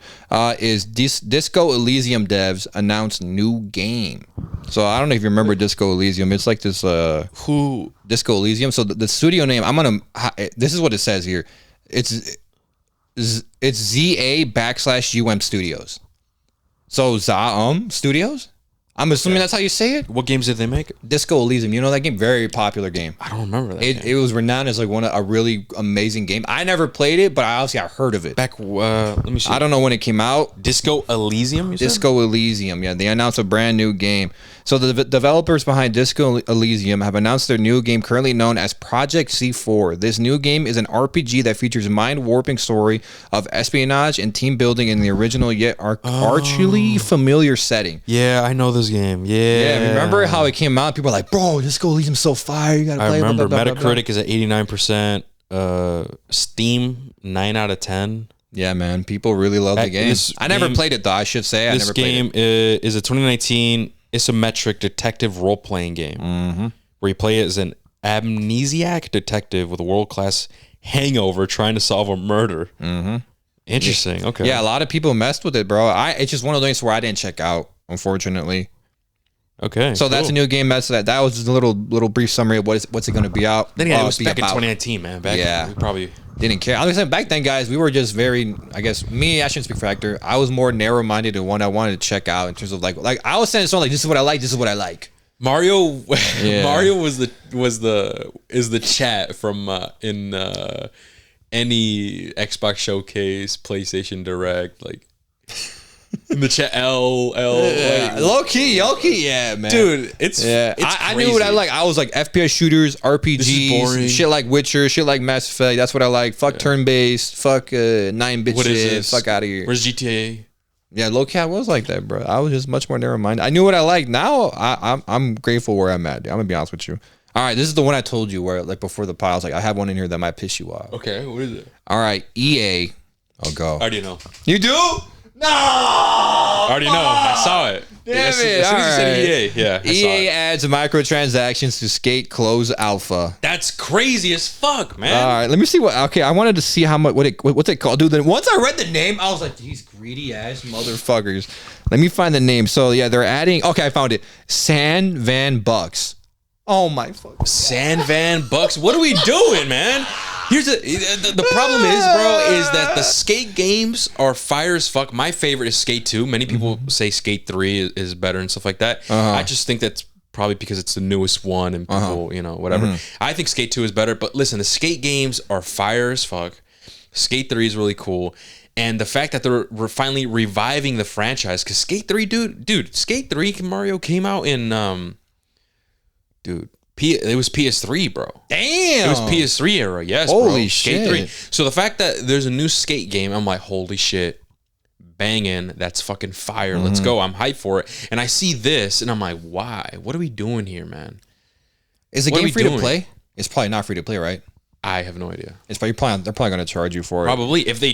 is Disco Elysium devs announced new game. So I don't know if you remember Disco Elysium. It's like this Disco Elysium. So the studio name, this is what it says here. It's ZA/UM Studios. So ZAUM Studios? I'm assuming that's how you say it.
What games did they make?
Disco Elysium. You know that game? Very popular game.
I don't remember that.
It was renowned as like a really amazing game. I never played it, but I heard of it.
Let me see.
I don't know when it came out.
Disco Elysium, you said?
Disco Elysium, yeah. They announced a brand new game. So the developers behind Disco Elysium have announced their new game currently known as Project C4. This new game is an RPG that features a mind-warping story of espionage and team building in the original yet archly familiar setting.
Yeah, I know this game. Yeah.
Remember how it came out? People were like, bro, Disco Elysium's so fire. You gotta play it.
I remember Metacritic is at 89%. Steam, 9 out of 10.
Yeah, man. People really love the game. I never played it, though, I should say.
This game is a 2019 isometric detective role-playing game where you play as an amnesiac detective with a world-class hangover trying to solve a murder. Interesting. Okay.
Yeah, a lot of people messed with it, bro. It's just one of those things where I didn't check out, unfortunately.
Okay.
So that's a new game. That was just a little brief summary of what's it going to be out.
Then it was back in 2019, man. We probably
didn't care. I was saying back then, guys, we were just very. I guess I shouldn't speak for Hector. I was more narrow-minded and one I wanted to check out in terms of like I was saying something like this is what I like. This is what I like.
Mario. Mario is the chat from in any Xbox Showcase, PlayStation Direct, like. In the chat,
low key, yeah, man,
dude, it's
I knew what I like. I was like FPS shooters, RPGs, shit like Witcher, shit like Mass Effect. That's what I like. Fuck turn based, fuck 9-bit shit. Fuck out of here.
Where's GTA?
Yeah, low key, I was like that, bro. I was just much more narrow minded. I knew what I liked. Now I'm grateful where I'm at. I'm gonna be honest with you. All right, this is the one I told you where like before the pile. I was like, I have one in here that might piss you off.
Okay, what is it?
All right, EA. I'll go.
I already know.
You do? No!
I already know. I saw it.
Damn
As soon
it!
as you said
All
EA, yeah, I saw
EA
it.
adds microtransactions to Skate Close Alpha.
That's crazy as fuck, man.
All right, let me see what. Okay, I wanted to see how much. What's it called, dude? Then once I read the name, I was like, these greedy ass motherfuckers. Let me find the name. So yeah, they're adding. Okay, I found it. San Van Bucks. Oh my fuck.
San Van Bucks. What are we doing, man? Here's the problem is, bro, is that the skate games are fire as fuck. My favorite is Skate 2. Many people say Skate 3 is better and stuff like that. I just think that's probably because it's the newest one and people, you know, whatever. I think Skate 2 is better, but listen, the skate games are fire as fuck. Skate 3 is really cool. And the fact that they're finally reviving the franchise, because Skate 3, dude, Skate 3 Mario came out in, it was PS3, bro.
Damn.
It was PS3 era, yes,
Holy
bro.
shit.
Skate 3. So the fact that there's a new skate game, I'm like, holy shit. Banging, that's fucking fire. Let's go. I'm hyped for it. And I see this and I'm like, why? What are we doing here, man?
Is the
What are
game
we
free
doing?
to play? It's probably not free to play, right?
I have no idea.
It's probably they're probably going to charge you for it.
Probably. If they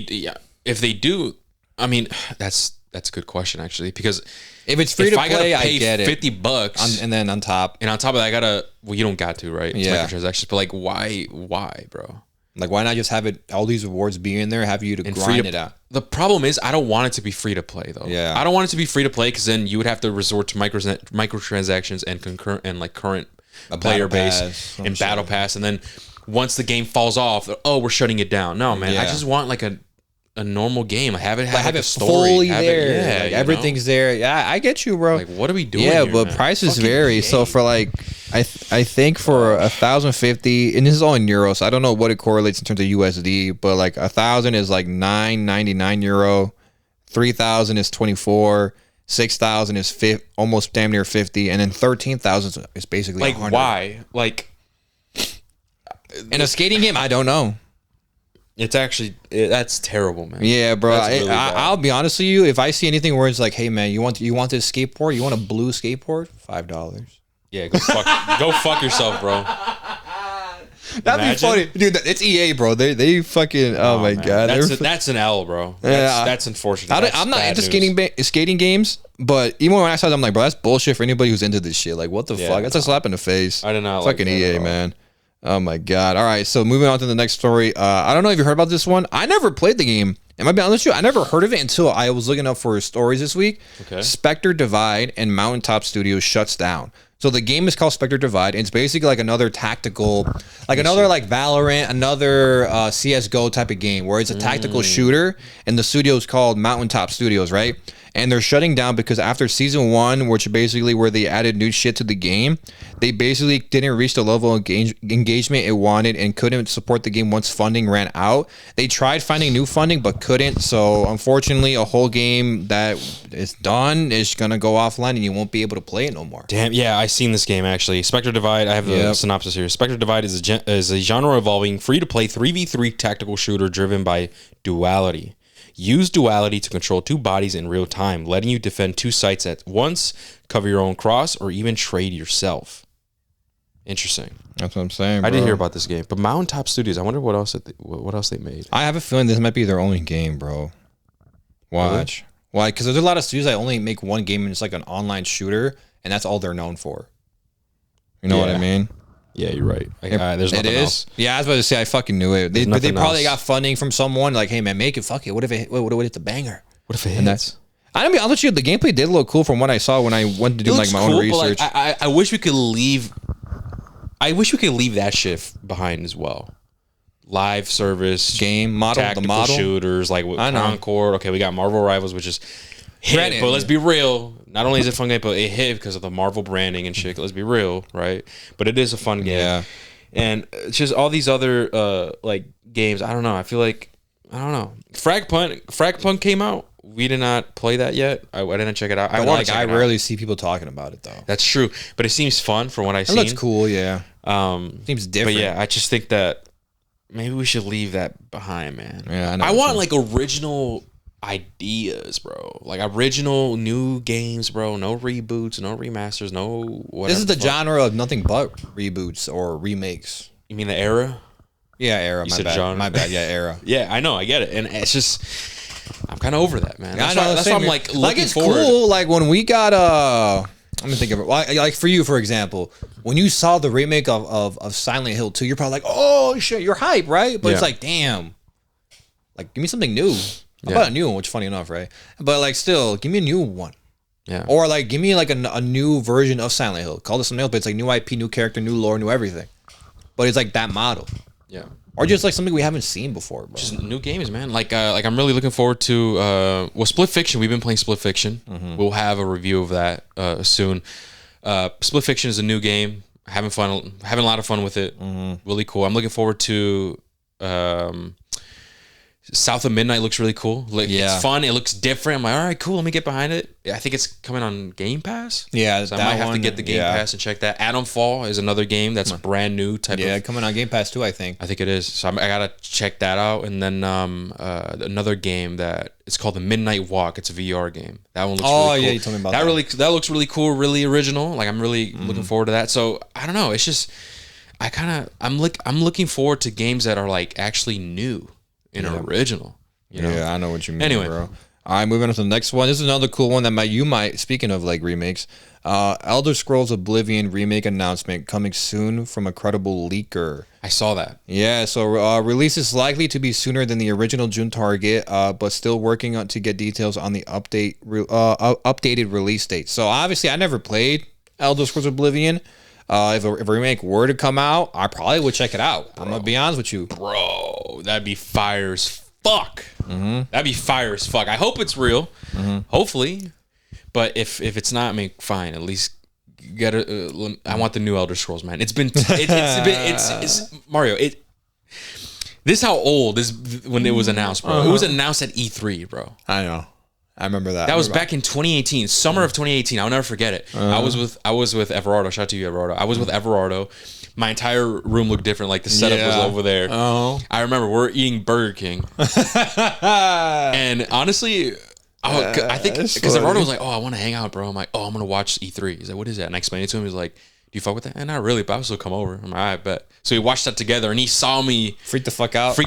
do, I mean, that's a good question actually, because
If it's free to
I gotta
play,
pay
I get it.
$50
And then on top,
and on top of that I gotta, well, you don't got to, right? It's
Yeah.
microtransactions, but like why, bro?
like, why not just have it? All these rewards be in there, have you to
And
grind it out.
The problem is I don't want it to be free to play though.
Yeah.
I don't want it to be free to play because then you would have to resort to microtransactions and concurrent and like current player
battle
base
pass,
and
some
battle
shit.
pass, and then once the game falls off, oh, we're shutting it down. No, man, I
Yeah.
just want like a normal game. Have it have,
Like, have
like a
it
story.
fully
Have
there.
It, yeah,
like,
you
everything's there. Yeah, I get you, bro.
know? Like, what are we doing?
Yeah,
here,
but
man?
prices
Fucking
vary. So
EA.
for like, I think for 1,050, and this is all in euros. So I don't know what it correlates in terms of USD, but like 1,000 is like €9.99, 3,000 is 24, 6,000 is almost damn near 50, and then 13,000 is basically
like
100.
why? Like
In a skating game, I don't know.
it's actually that's terrible, man.
Yeah, bro.
That's really bad.
I'll be honest with you. If I see anything where it's like, hey man, you want this skateboard? You want a blue skateboard? $5.
Yeah, go fuck yourself, bro.
That'd
Imagine.
be funny, dude. It's EA, bro. They fucking. Oh my
man.
god,
That's an L, bro.
Yeah.
That's unfortunate.
I'm not into skating games, but even when I saw it, I'm like, bro, that's bullshit for anybody who's into this shit. Like, what the
Yeah,
fuck? That's a slap in the face.
I did not like
Fucking
that at
EA,
all.
man. Oh my god. All right, so moving on to the next story. I don't know if you heard about this one. I never played the game. Am I being honest with you? I never heard of it until I was looking up for stories this week.
Okay.
Spectre Divide and Mountaintop Studios shuts down. So the game is called Spectre Divide, and it's basically like another tactical, like another like Valorant, another CS:GO type of game where it's a tactical shooter, and the studio is called Mountaintop Studios, right? And they're shutting down because after season 1, which basically where they added new shit to the game, they basically didn't reach the level of engagement it wanted and couldn't support the game once funding ran out. They tried finding new funding but couldn't. So unfortunately, a whole game that is done is gonna go offline and you won't be able to play it no more.
Damn, yeah, I seen this game actually. Spectre Divide. I have the
Yep.
synopsis here. Spectre Divide is a genre evolving, free-to-play 3v3 tactical shooter driven by duality. Use duality to control two bodies in real time, letting you defend two sites at once, cover your own cross, or even trade yourself. Interesting.
That's what I'm saying.
I did
bro.
hear about this game, but Mountaintop Studios. I wonder what else they made.
I have a feeling this might be their only game, bro. Watch. Why? Because there's a lot of studios that only make one game and it's like an online shooter, and that's all they're known for. You know what I
Yeah.
mean?
Yeah, you're right. There's
It
nothing
is.
else.
Yeah, I was about to say I fucking knew it. But they
nothing
probably
else.
got funding from someone like, hey man, make it. Fuck it. What if it's a banger?
What if it
And
hits?
I'm gonna be honest with you. The gameplay did look cool from what I saw when I went to do
It
like
looks
my
cool,
own
but, like,
research.
I wish we could leave. I wish we could leave that shit behind as well. Live service,
Game model, the
tactical
model.
shooters like with
I know.
Concord. Okay, we got Marvel Rivals, which is hit.
Granted.
But let's be real. Not only is it a fun game, but it hit because of the Marvel branding and shit. Let's be real, right? But it is a fun game.
Yeah.
And it's just all these other like games. I don't know. I feel like I don't know. Frag Punk came out. We did not play that yet. I didn't check it out. I
But,
want
like
to check
I
it out.
rarely see people talking about it though.
That's true, but it seems fun from what I've
It
seen.
looks cool. Yeah.
Seems
Seems different.
But yeah, I just think that maybe we should leave that behind, man.
Yeah, I know
I
what
want
you-
like original ideas, bro. Like original new games, bro. No reboots, no remasters, no whatever.
This is the
fuck.
genre of nothing but reboots or remakes.
You mean the era?
Yeah, era. My
said
bad.
genre.
My bad. Yeah, era.
Yeah, I know. I get it, and it's just I'm kind of over that, man. That's
I know,
why I'm like looking
it's
forward.
cool. Like when we got I'm gonna think of it. Like for you, for example, when you saw the remake of Silent Hill 2, you're probably like, oh shit, you're hype, right? But it's like, damn, like give me something new. How about a new one? Which funny enough, right? But like still, give me a new one.
Yeah.
Or like give me like a new version of Silent Hill. Call it something else, but it's like new IP, new character, new lore, new everything. But it's like that model.
Yeah.
Or just like something we haven't seen before, bro.
Just new games, man. Like I'm really looking forward to Split Fiction. We've been playing Split Fiction. We'll have a review of that soon. Split Fiction is a new game. Having a lot of fun with it. Really cool. I'm looking forward to South of Midnight. Looks really cool. Like, it's fun. It looks different. I'm like, all right, cool. Let me get behind it. I think it's coming on Game Pass.
Yeah,
so I might have to get the Game Pass and check that. Atom Fall is another game that's brand new type of.
Yeah, coming on Game Pass too, I think.
I think it is. So I gotta check that out. And then another game that it's called the Midnight Walk. It's a VR game. That one looks really cool.
Yeah, you told me about that.
That looks really cool, really original. Like I'm really looking forward to that. So I don't know. It's just I'm looking forward to games that are like actually new and original. You know?
Yeah, I know what you mean,
anyway,
bro. All right, moving on to the next one. This is another cool one that you might, speaking of like remakes, Elder Scrolls Oblivion remake announcement coming soon from a credible leaker.
I saw that.
Yeah, so release is likely to be sooner than the original June target, but still working on to get details on the updated release date. So obviously, I never played Elder Scrolls Oblivion. If a remake were to come out, I probably would check it out. I'm gonna be honest with you,
bro. That'd be fire as fuck. That'd be fire as fuck. I hope it's real. Hopefully, but if it's not, I mean, fine. At least get a. I want the new Elder Scrolls, man. It's Mario. This is how old this when it was announced, bro. It was announced at E3, bro.
I know. I remember that.
That was back in 2018, summer of 2018. I'll never forget it. I was with Everardo. Shout out to you, Everardo. I was with Everardo. My entire room looked different. Like the setup was over there. I remember we're eating Burger King, and honestly, I think because Everardo was like, "Oh, I want to hang out, bro." I'm like, "Oh, I'm gonna watch E3." He's like, "What is that?" And I explained it to him. He's like, "Do you fuck with that?" And not really, but I'll still come over. I'm like, "All right, bet." So we watched that together, and he saw me
freak the fuck out,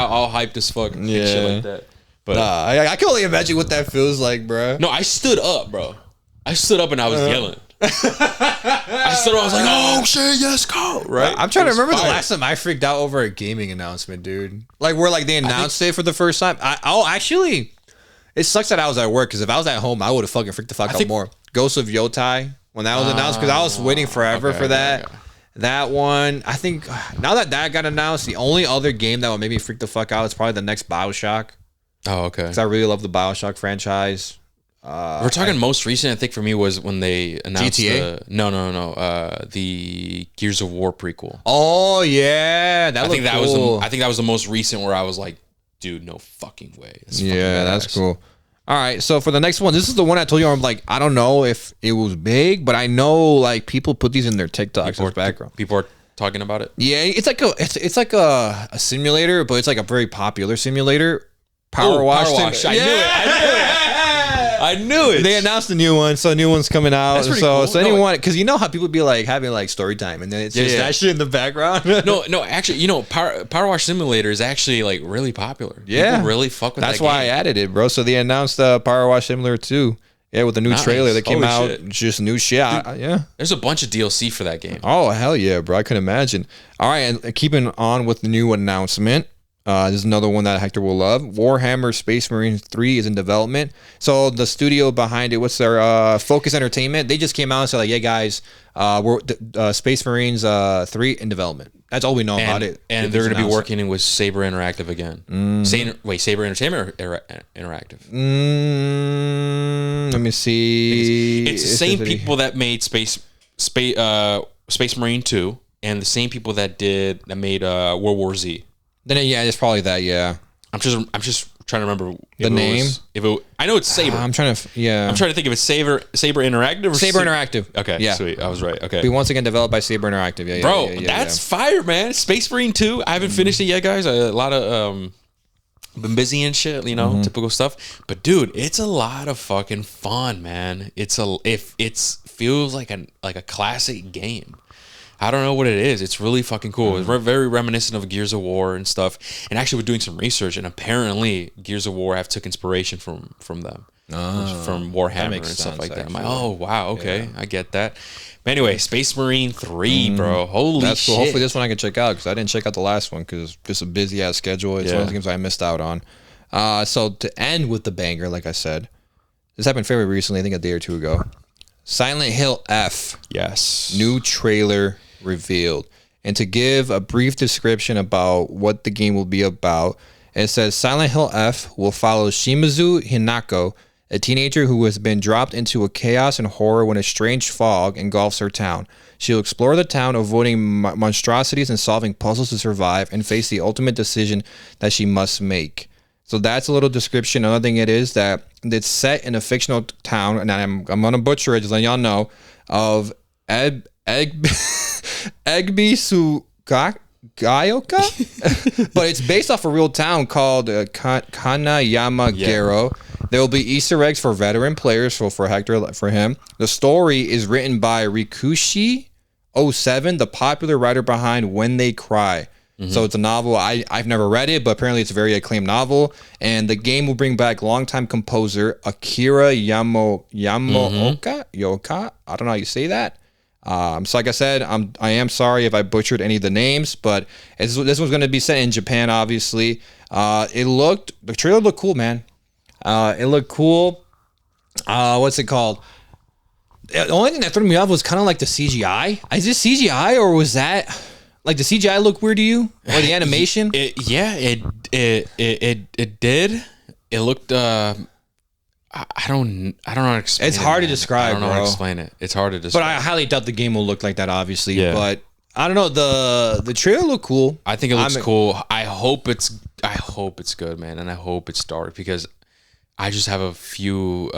all hyped as fuck, and shit like that. But
I can only imagine what that feels like, bro.
No, I stood up, bro. I stood up and I was yelling. I stood up. I was like, "Oh shit, yes, go!" Right.
I'm trying to remember the last time I freaked out over a gaming announcement, dude. Like where like they announced it for the first time. Actually, it sucks that I was at work because if I was at home, I would have fucking freaked the fuck out more. Ghost of Yotai when that was announced because I was waiting forever for that. That one, I think now that got announced, the only other game that would make me freak the fuck out is probably the next BioShock.
Oh, okay.
Because I really love the BioShock franchise.
We're talking most recent, I think, for me was when they announced
GTA?
the Gears of War prequel.
Oh yeah, I think that
was the most recent where I was like, dude, no fucking way.
That's cool. All right, so for the next one, this is the one I told you. I'm like, I don't know if it was big, but I know like people put these in their TikToks as background.
People are talking about it.
Yeah, it's like a simulator, but it's like a very popular simulator. Power Wash.
I knew it.
They announced a new one, so a new one's coming out.
That's pretty cool.
So anyone, because you know how people be like having like story time, and then it's just that shit in the background.
no, actually, you know, Power Wash Simulator is actually like really popular.
Yeah,
people really fuck with that.
That's why I added it, bro. So they announced Power Wash Simulator 2. Yeah, with the new trailer that came out, just new shit.
Dude, there's a bunch of DLC for that game.
Oh hell yeah, bro! I can imagine. All right, and keeping on with the new announcement. This is another one that Hector will love. Warhammer Space Marine 3 is in development. So the studio behind it, what's their Focus Entertainment? They just came out and said like, "Yeah, guys, we're Space Marines 3 in development." That's all we know about it.
And they're going to be working with Saber Interactive again. Saber Entertainment or Interactive?
Let me see.
It's the same people that made Space Marine 2, and the same people that made World War Z.
Then it's probably that. Yeah,
I'm just trying to remember
the name.
I know it's Saber.
I'm trying to
think if it's Saber Interactive or
Saber Interactive.
Okay, yeah, sweet. I was right. Okay,
be once again developed by Saber Interactive. Yeah,
bro, that's fire, man. Space Marine 2. I haven't finished it yet, guys. A lot of been busy and shit, you know, typical stuff. But dude, it's a lot of fucking fun, man. It feels like a classic game. I don't know what it is. It's really fucking cool. It's very reminiscent of Gears of War and stuff. And actually, we're doing some research, and apparently, Gears of War have took inspiration from them, from Warhammer and stuff like that. I'm like, oh wow, okay, I get that. But anyway, Space Marine 3, bro. Holy
That's
shit!
cool. Hopefully, this one I can check out because I didn't check out the last one because just a busy ass schedule. It's one of the games I missed out on. So to end with the banger, like I said, this happened fairly recently. I think a day or two ago. Silent Hill F.
Yes.
New trailer revealed. And to give a brief description about what the game will be about, it says Silent Hill F will follow Shimizu Hinako, a teenager who has been dropped into a chaos and horror when a strange fog engulfs her town. She'll explore the town, avoiding monstrosities and solving puzzles to survive, and face the ultimate decision that she must make. So that's a little description. Another thing it is that it's set in a fictional town, and I'm gonna butcher it, just letting y'all know, of Egbisugayoka, but it's based off a real town called Kanayama-gero. There will be Easter eggs for veteran players, so for Hector, for him. The story is written by Rikushi07, the popular writer behind When They Cry. So it's a novel. I've never read it, but apparently it's a very acclaimed novel. And the game will bring back longtime composer Akira Yamaoka. Yoka. I don't know how you say that. So like I said, I am sorry if I butchered any of the names, but this one's going to be set in Japan, obviously. The trailer looked cool, man. It looked cool. What's it called? The only thing that threw me off was kind of like the CGI. Is this CGI or was that... Like, the CGI look weird to you, or the animation?
It did. It looked. I don't know how to explain.
It's hard to describe. I
don't know how to explain it. It's hard to describe.
But I highly doubt the game will look like that, obviously. Yeah. But I don't know. The trailer looked cool.
I think it looks cool. I hope it's good, man, and I hope it's dark because I just have a few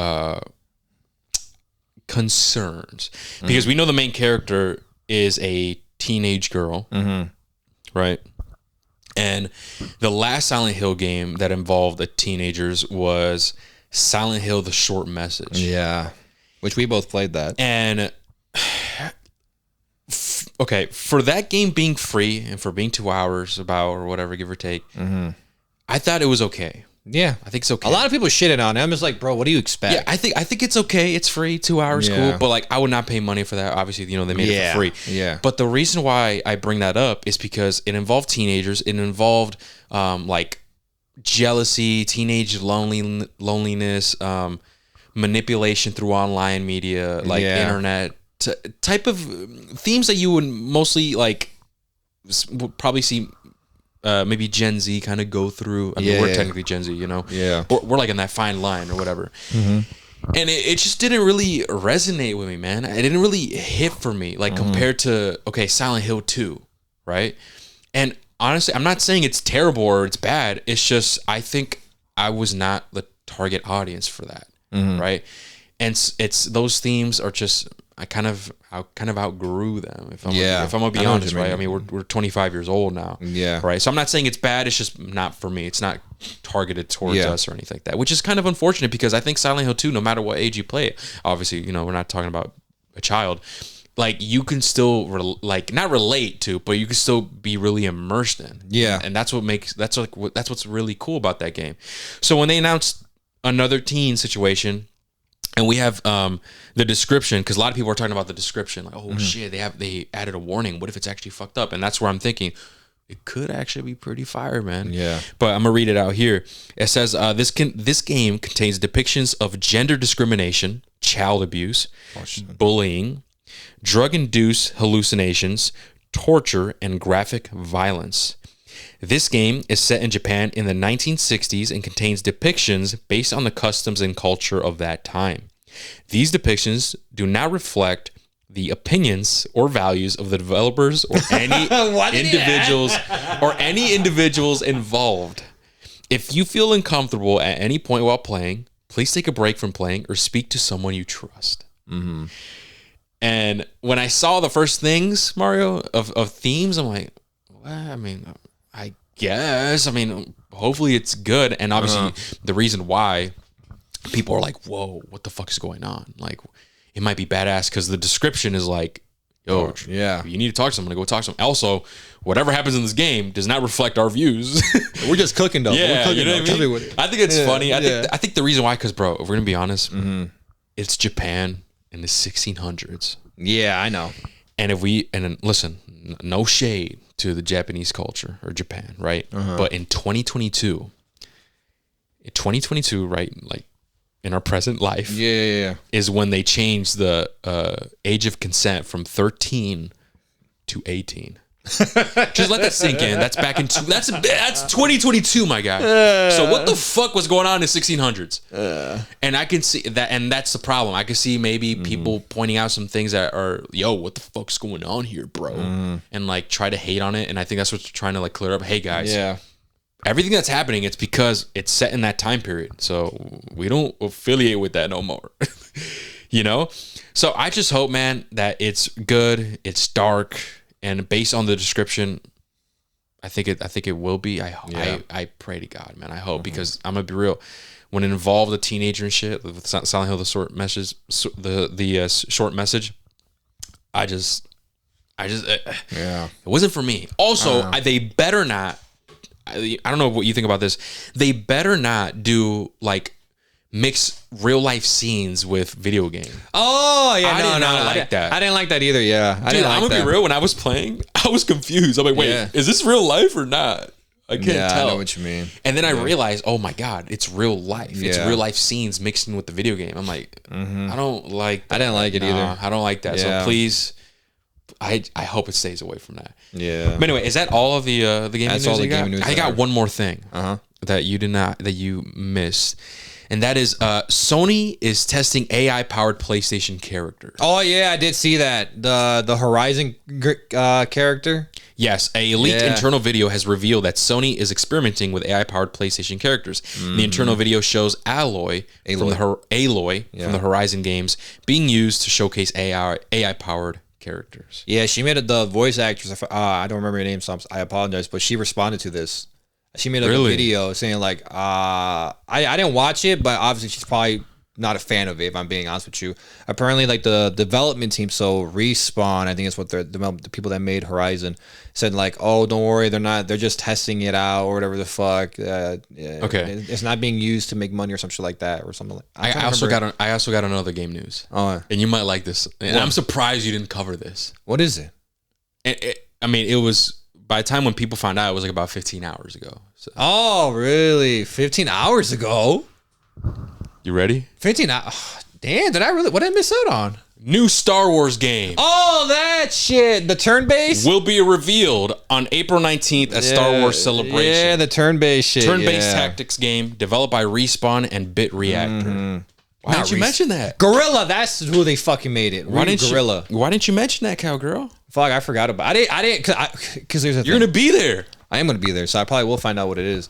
concerns because we know the main character is a teenage girl, right? And the last Silent Hill game that involved the teenagers was Silent Hill: The Short Message.
Yeah, which we both played that.
And okay, for that game being free and for being 2 hours about or whatever, give or take, I thought it was okay.
Yeah,
I think it's okay.
A lot of people shitted on it. I'm just like, bro, what do you expect?
Yeah, I think it's okay. It's free, 2 hours, cool. But like, I would not pay money for that. Obviously, they made it for free.
Yeah.
But the reason why I bring that up is because it involved teenagers. It involved like jealousy, teenage loneliness, manipulation through online media, like internet type of themes that you would mostly like would probably see. Maybe Gen Z kind of go through. I mean, we're technically Gen Z,
Yeah.
We're like in that fine line or whatever. And it just didn't really resonate with me, man. It didn't really hit for me, like compared to, Silent Hill 2, right? And honestly, I'm not saying it's terrible or it's bad. It's just, I think I was not the target audience for that, right? And it's those themes are just... I kind of outgrew them. If I'm gonna be honest, right? I mean, we're 25 years old now, right? So I'm not saying it's bad. It's just not for me. It's not targeted towards us or anything like that, which is kind of unfortunate because I think Silent Hill 2, no matter what age you play it, obviously, we're not talking about a child. Like you can still not relate to, but you can still be really immersed in.
Yeah,
and that's what's really cool about that game. So when they announced another teen situation. And we have the description, because a lot of people are talking about the description, like, oh shit, they added a warning. What if it's actually fucked up? And that's where I'm thinking it could actually be pretty fire, man.
Yeah. But
I'm gonna read it out here. It says this game contains depictions of gender discrimination, child abuse, bullying, drug-induced hallucinations, torture, and graphic violence. This game is set in Japan in the 1960s and contains depictions based on the customs and culture of that time. These depictions do not reflect the opinions or values of the developers or any individuals involved. If you feel uncomfortable at any point while playing, please take a break from playing or speak to someone you trust. And when I saw the first things, Mario, of themes, I'm like, well, I mean, I guess. I mean, hopefully it's good. And obviously the reason why people are like, whoa, what the fuck is going on? Like, it might be badass because the description is like, yo,
yeah.
you need to talk to someone. Go talk to someone. Also, whatever happens in this game does not reflect our views.
We're just cooking though.
Yeah,
We're cooking,
you know what I mean? I think it's funny. I think the reason why, because bro, if we're gonna be honest, it's Japan in the 1600s.
Yeah, I know.
And then listen, no shade to the Japanese culture or Japan, right? But in 2022, right, like in our present life, is when they changed the age of consent from 13 to 18. Just let that sink in. That's back in that's 2022, my guy. So what the fuck was going on in the 1600s? And I can see that, and that's the problem. I can see maybe people pointing out some things that are, yo, what the fuck's going on here, bro? And like try to hate on it. And I think that's what they're trying to like clear up. Hey guys, everything that's happening, it's because it's set in that time period. So we don't affiliate with that no more. You know? So I just hope, man, that it's good, it's dark. And based on the description, I think it will be. I pray to God, man. I hope, because I'm gonna be real. When it involved a teenager and shit, with Silent Hill, the short message, short message, it wasn't for me. Also, they better not. I don't know what you think about this. They better not do like mix real life scenes with video game.
Oh yeah,
I did not like that.
I didn't like that either. Yeah,
Dude, I'm gonna be real. When I was playing, I was confused. I'm like, wait, is this real life or not? I can't tell.
I know what you mean.
And then I realized, oh my god, it's real life. It's real life scenes mixed in with the video game. I'm like, I don't like that.
I didn't like it either.
I don't like that. So please, I hope it stays away from that.
Yeah.
But anyway, is that all of the gaming news?
That's all the gaming news.
I got one more thing that you missed. And that is Sony is testing AI-powered PlayStation characters.
Oh yeah, I did see that. The Horizon character.
Yes, a leaked internal video has revealed that Sony is experimenting with AI-powered PlayStation characters. The internal video shows Aloy from the Horizon games being used to showcase AI-powered characters.
Yeah, she made the voice actress. I don't remember her name, so I apologize. But she responded to this. She made a video saying like, I didn't watch it, but obviously she's probably not a fan of it, if I'm being honest with you. Apparently, like the development team, so Respawn, I think it's what the people that made Horizon said, like, oh, don't worry, they're just testing it out or whatever the fuck. Okay, it's not being used to make money or some shit like that or something.
I also got another game news. Oh, and you might like this. And I'm surprised you didn't cover this.
What is it?
It was. By the time when people found out, it was like about 15 hours ago. So.
Oh, really? 15 hours ago?
You ready?
15 hours. Oh, damn, what did I miss out on?
New Star Wars game.
Oh, that shit. The turn-based?
Will be revealed on April 19th at Star Wars Celebration.
Yeah, the turn-based shit.
Turn-based tactics game developed by Respawn and Bit Reactor. Why didn't you mention that?
Gorilla, that's who they fucking made it. Why didn't
you mention that, cowgirl?
Fuck, I forgot about it. I didn't, because there's a
You're going to be there.
I am going to be there, so I probably will find out what it is.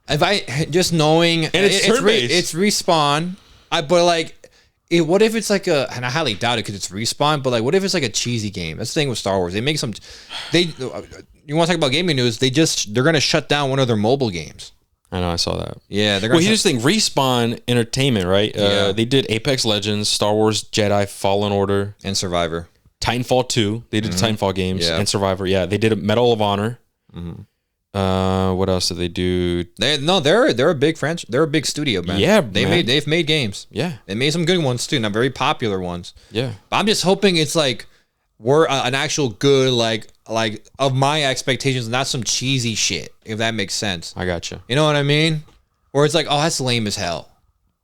If I, just knowing,
and it's
Respawn, but like, what if it's like and I highly doubt it because it's Respawn, but like, what if it's like a cheesy game? That's the thing with Star Wars. They make you want to talk about gaming news, they're going to shut down one of their mobile games.
I know, I saw that.
Yeah,
they're here's the thing: Respawn Entertainment, right? They did Apex Legends, Star Wars Jedi Fallen Order,
and Survivor.
Titanfall 2. They did the Titanfall games and Survivor. Yeah, they did a Medal of Honor. What else did they do?
They're a big franchise. They're a big studio, man.
Yeah,
they've made games.
Yeah,
they made some good ones too, not very popular ones.
Yeah,
but I'm just hoping it's like we're an actual good like of my expectations, not some cheesy shit. If that makes sense.
I gotcha.
You know what I mean? Or it's like, oh, that's lame as hell.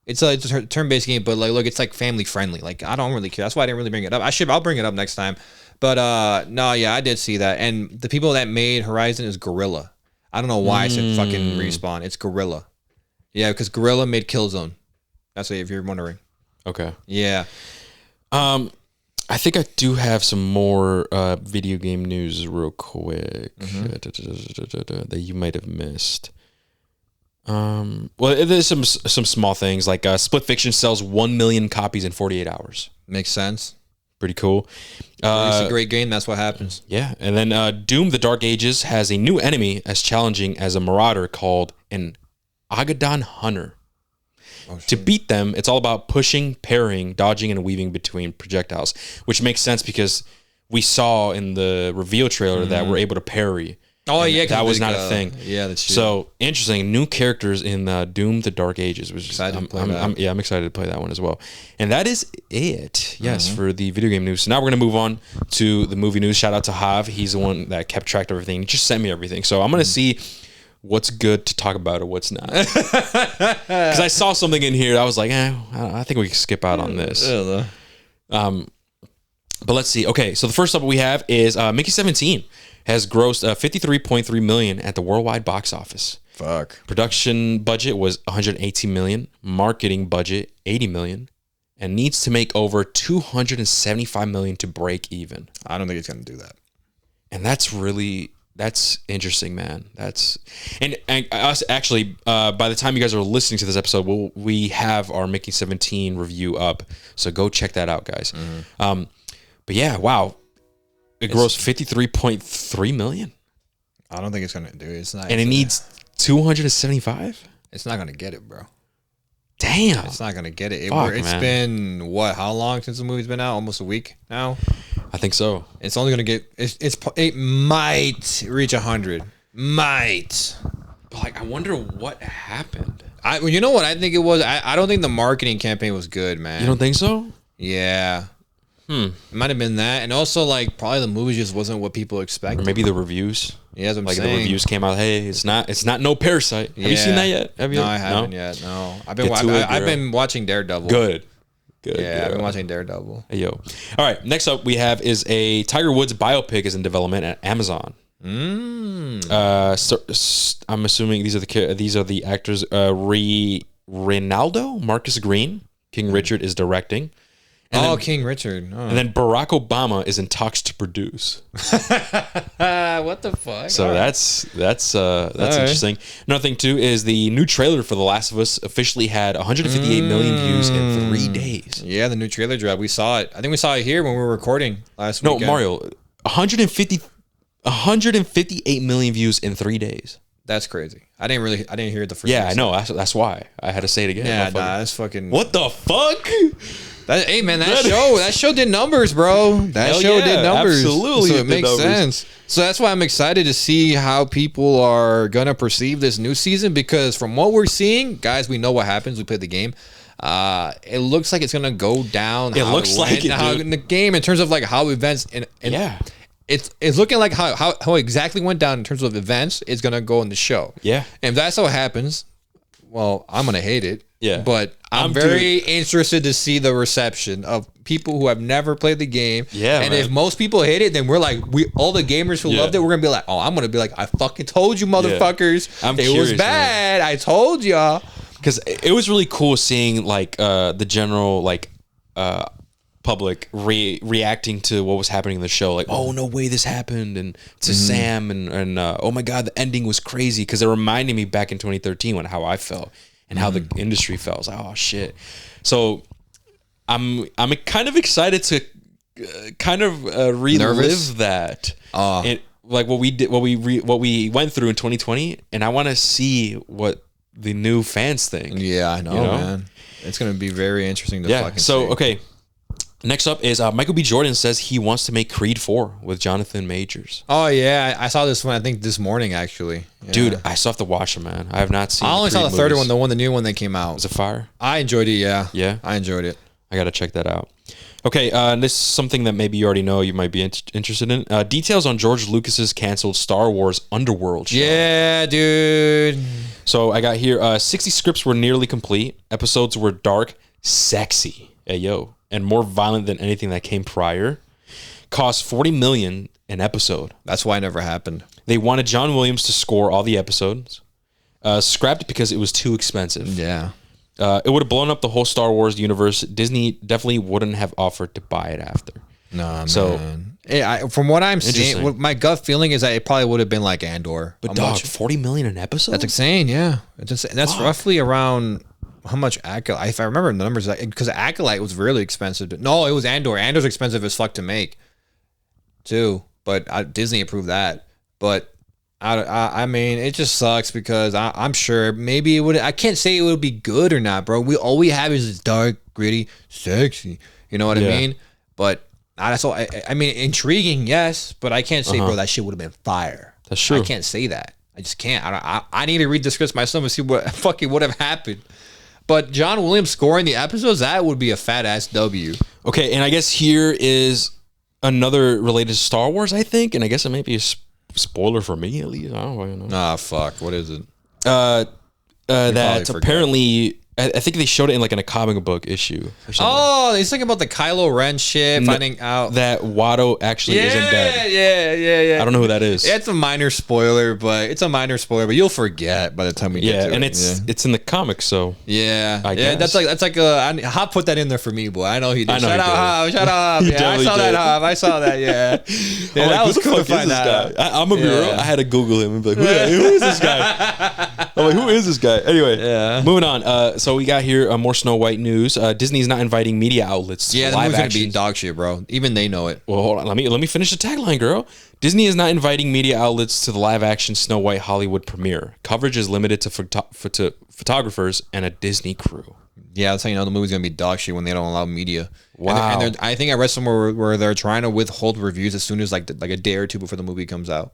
It's a turn-based game, but like, look, it's like family friendly. Like, I don't really care. That's why I didn't really bring it up. I'll bring it up next time. But no, yeah, I did see that. And the people that made Horizon is Gorilla. I don't know why I said fucking Respawn. It's Gorilla. Yeah, because Gorilla made Killzone. That's what, if you're wondering.
Okay.
Yeah.
I think I do have some more video game news real quick that you might have missed. Well, there's some small things like Split Fiction sells 1 million copies in 48 hours.
Makes sense.
Pretty cool.
It's a great game. That's what happens.
Yeah, and then Doom: The Dark Ages has a new enemy as challenging as a marauder called an Agaddon Hunter. To beat them, it's all about pushing, parrying, dodging, and weaving between projectiles, which makes sense because we saw in the reveal trailer that we're able to parry.
Oh yeah,
that was not a thing.
Yeah, that's true.
So interesting. New characters in Doom: The Dark Ages. Which
Excited to play
I'm excited to play that one as well. And that is it. Yes, for the video game news. So now we're gonna move on to the movie news. Shout out to Hav. He's the one that kept track of everything. He just sent me everything. So I'm gonna see what's good to talk about or what's not. Because I saw something in here that I was like, I think we can skip out on this. But let's see. Okay, so the first up we have is Mickey 17 has grossed 53.3 million at the worldwide box office.
Fuck.
Production budget was 118 million, marketing budget 80 million, and needs to make over 275 million to break even.
I don't think it's gonna do that.
And that's interesting, man. And us actually, by the time you guys are listening to this episode, we have our Mickey 17 review up, so go check that out, guys. But yeah, wow. It grossed 53.3 million.
I don't think it's gonna do it. It's not,
and it needs 275.
It's not gonna get it, bro.
Damn,
it's not gonna get it.
It's
been what? How long since the movie's been out? Almost a week now.
I think so.
It's only gonna get. It might reach 100. Might.
But like, I wonder what happened.
You know what I think it was. I don't think the marketing campaign was good, man.
You don't think so?
Yeah. It might have been that, and also like probably the movie just wasn't what people expected.
Or maybe the reviews.
Yeah, that's what I'm
like
saying.
The reviews came out. Hey, it's not no Parasite. Have you seen that yet? Have you?
No, I haven't yet. No, I've been watching Daredevil.
Good.
Yeah, I've been watching Daredevil.
Hey, yo. All right, next up we have is a Tiger Woods biopic is in development at Amazon. I'm assuming these are the actors. Ronaldo, Marcus Green, King Richard is directing.
King Richard. Oh.
And then Barack Obama is in talks to produce.
What the fuck?
So that's interesting. Another thing too is the new trailer for The Last of Us officially had 158 million views in 3 days.
Yeah, the new trailer dropped. We saw it. I think we saw it here when we were recording last week.
No, Mario, 158 million views in 3 days.
That's crazy. I didn't hear it the first.
Yeah, I know. That's why I had to say it again.
Yeah, that's fucking.
What the fuck?
Hey man, that show did numbers, bro. That show did numbers.
Absolutely,
so it makes sense. So that's why I'm excited to see how people are gonna perceive this new season, because from what we're seeing, guys, we know what happens. We played the game. It looks like it's gonna go down.
It looks like it
in the game in terms of like how events and
yeah.
It's looking like how exactly went down in terms of events is gonna go in the show.
Yeah.
And if that's how it happens, well, I'm gonna hate it.
Yeah.
But I'm very interested to see the reception of people who have never played the game.
Yeah.
And if most people hate it, then we're like, all the gamers who loved it, we're gonna be like, I'm gonna be like, I fucking told you, motherfuckers. It was bad. Man. I told y'all.
Because it was really cool seeing like the general like public reacting to what was happening in the show, like, oh no way this happened, and to Sam and oh my god, the ending was crazy, because it reminded me back in 2013 when how I felt and how the industry felt. I was like, oh shit. So I'm kind of excited to relive that. Like what we did, what we went through in 2020, and I want to see what the new fans think.
Yeah, I know, man. It's gonna be very interesting to fucking see.
Okay. Next up is Michael B. Jordan says he wants to make Creed 4 with Jonathan Majors.
Oh, yeah. I saw this one, I think, this morning, actually. Yeah.
Dude, I still have to watch it, man. I have not seen
I only saw the third one, the new one that came out.
Was it fire?
I enjoyed it, yeah.
Yeah?
I enjoyed it.
I got to check that out. Okay, this is something that maybe you already know you might be interested in. Details on George Lucas's canceled Star Wars Underworld show.
Yeah, dude.
So I got here, 60 scripts were nearly complete. Episodes were dark, sexy. Hey, yo. And more violent than anything that came prior. Cost $40 million an episode.
That's why it never happened.
They wanted John Williams to score all the episodes. Scrapped because it was too expensive.
Yeah.
It would have blown up the whole Star Wars universe. Disney definitely wouldn't have offered to buy it after.
No, man. Hey, from what I'm seeing, my gut feeling is that it probably would have been like Andor.
But dog, $40 million an episode?
That's insane, yeah. That's roughly around... How much Acolyte? If I remember the numbers, because Acolyte was really expensive. No, it was Andor. Andor's expensive as fuck to make, too. But Disney approved that. But I mean, it just sucks because I'm sure maybe it would. I can't say it would be good or not, bro. All we have is dark, gritty, sexy. You know what I mean? But that's all. I mean, intriguing, yes, but I can't say, bro, that shit would have been fire.
That's true.
I can't say that. I just can't. I need to read the script myself and see what fucking would have happened. But John Williams scoring the episodes, that would be a fat ass W.
Okay, and I guess here is another related to Star Wars, I think, and I guess it might be a spoiler for me at least. I don't know.
Ah, fuck. What is it?
That apparently, I think they showed it in like in a comic book issue. Or something.
Oh, he's talking about the Kylo Ren shit, finding out
that Watto actually isn't dead.
Yeah.
I don't know who that is.
It's a minor spoiler, but you'll forget by the time we get to it.
And it's in the comics, so
I guess. That's like Hop put that in there for me, boy. I know he did. Shout out, Hop. Yeah, I saw that, Hop. I saw that. Yeah, that was cool to find out.
I'm gonna be real. I had to Google him and be like, who is this guy? I'm like, who is this guy? Anyway, moving on. So we got here more Snow White news. Disney's not inviting media outlets to
the
live
movie's
action.
Gonna be dog shit, bro. Even they know it.
Well, hold on. Let me finish the tagline, girl. Disney is not inviting media outlets to the live action Snow White Hollywood premiere. Coverage is limited to photographers and a Disney crew.
Yeah, that's how you know the movie's gonna be dog shit when they don't allow media.
Wow.
And I think I read somewhere where they're trying to withhold reviews as soon as like a day or two before the movie comes out.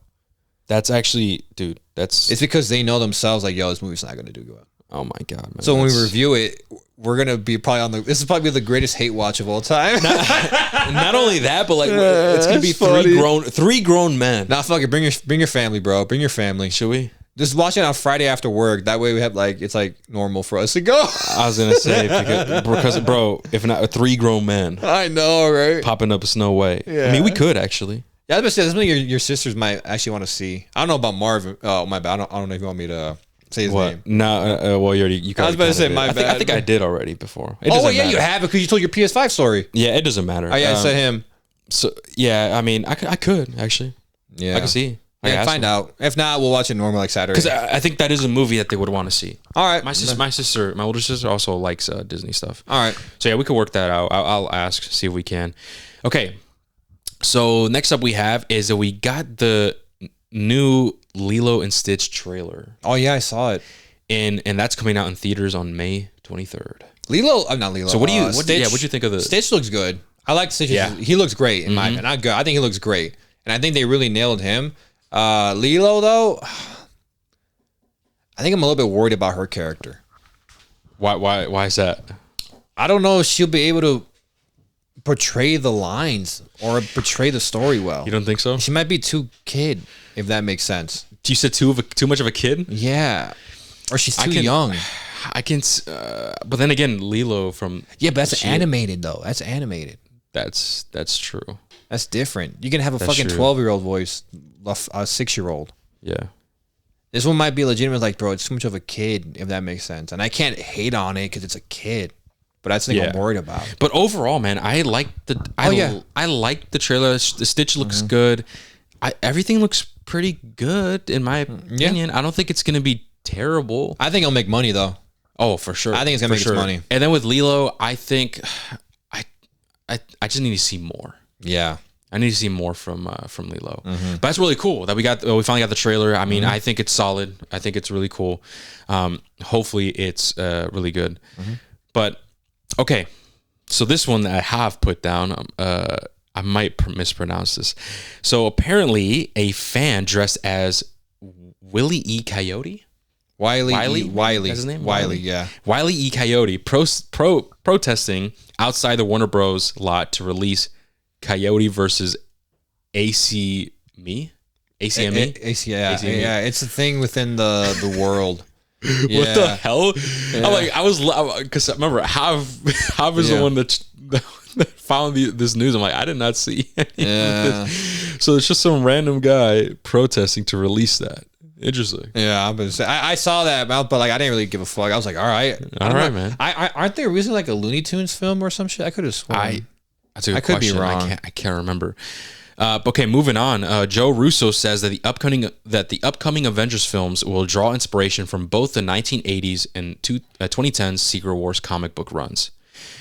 That's actually, dude.
It's because they know themselves like, yo, this movie's not gonna do good.
Oh my god, man.
So when we review it, we're gonna be probably this is probably the greatest hate watch of all time.
Not only that, but like it's gonna be three grown men.
Nah, fuck it. Bring your family, bro. Bring your family.
Should we?
Just watch it on Friday after work. That way we have it's like normal for us to go.
I was gonna say because bro, if not three grown men.
I know, right?
Popping up Snow White. Yeah. I mean, we could actually.
Yeah, I was gonna say something your sisters might actually want to see. I don't know about Marvin. Oh my bad. I don't know if you want me to say his name.
No, well, you already.
I was about to say my bad.
I think I did already before.
Well, yeah, you have it because you told your PS5 story.
Yeah, it doesn't matter.
Oh yeah, I said him.
So yeah, I mean, I could actually.
Yeah,
I can see.
Yeah, find out. If not, we'll watch it normal like Saturday.
Because I think that is a movie that they would want to see.
All right.
My older sister also likes Disney stuff.
All right.
So yeah, we could work that out. I'll ask, see if we can. Okay. So next up we have is that we got the new Lilo and Stitch trailer.
Oh yeah, I saw it.
And that's coming out in theaters on May 23rd.
Not Lilo.
So what do you what'd you think of the
Stitch looks good. I like Stitch. Yeah. He looks great in my opinion. Not good. I think he looks great. And I think they really nailed him. Lilo though, I think I'm a little bit worried about her character.
Why is that?
I don't know if she'll be able to portray the lines or portray the story well.
You don't think so?
She might be too kid, if that makes sense.
You said too much of a kid?
Yeah. Or she's too young.
I can, but then again, Lilo from
but that's animated though. That's animated.
That's true.
That's different. You can have a fucking 12-year-old voice, a 6-year-old.
Yeah.
This one might be legitimate, like, bro, it's too much of a kid, if that makes sense. And I can't hate on it because it's a kid. But that's the thing I'm worried about.
But overall, man, I like the I like the trailer. The Stitch looks good. Everything looks pretty good in my opinion. I don't think it's gonna be terrible.
I think it'll make money though.
Oh, for sure.
I think it's gonna make its money.
And then with Lilo, I think I just need to see more.
Yeah.
I need to see more from Lilo. But that's really cool that we finally got the trailer. I mean, I think it's solid. I think it's really cool. Hopefully it's really good. But okay, so this one that I have put down, I might mispronounce this. So apparently, a fan dressed as Willie E. Coyote,
Wiley.
That's his name.
Wiley, yeah.
Wiley E. Coyote protesting outside the Warner Bros. Lot to release Coyote versus ACME.
Yeah, it's a thing within the world. Yeah.
What the hell? Yeah. I'm like, because remember, Hav is the one that found this news. I'm like, I did not see any of this. So it's just some random guy protesting to release that. Interesting.
Yeah, I'm gonna say I saw that, but like I didn't really give a fuck. I was like, all right,
man.
Aren't they releasing like a Looney Tunes film or some shit? I could have sworn.
That's a good question. Be wrong. I can't remember. Okay, moving on. Joe Russo says that the upcoming Avengers films will draw inspiration from both the 1980s and 2010s Secret Wars comic book runs.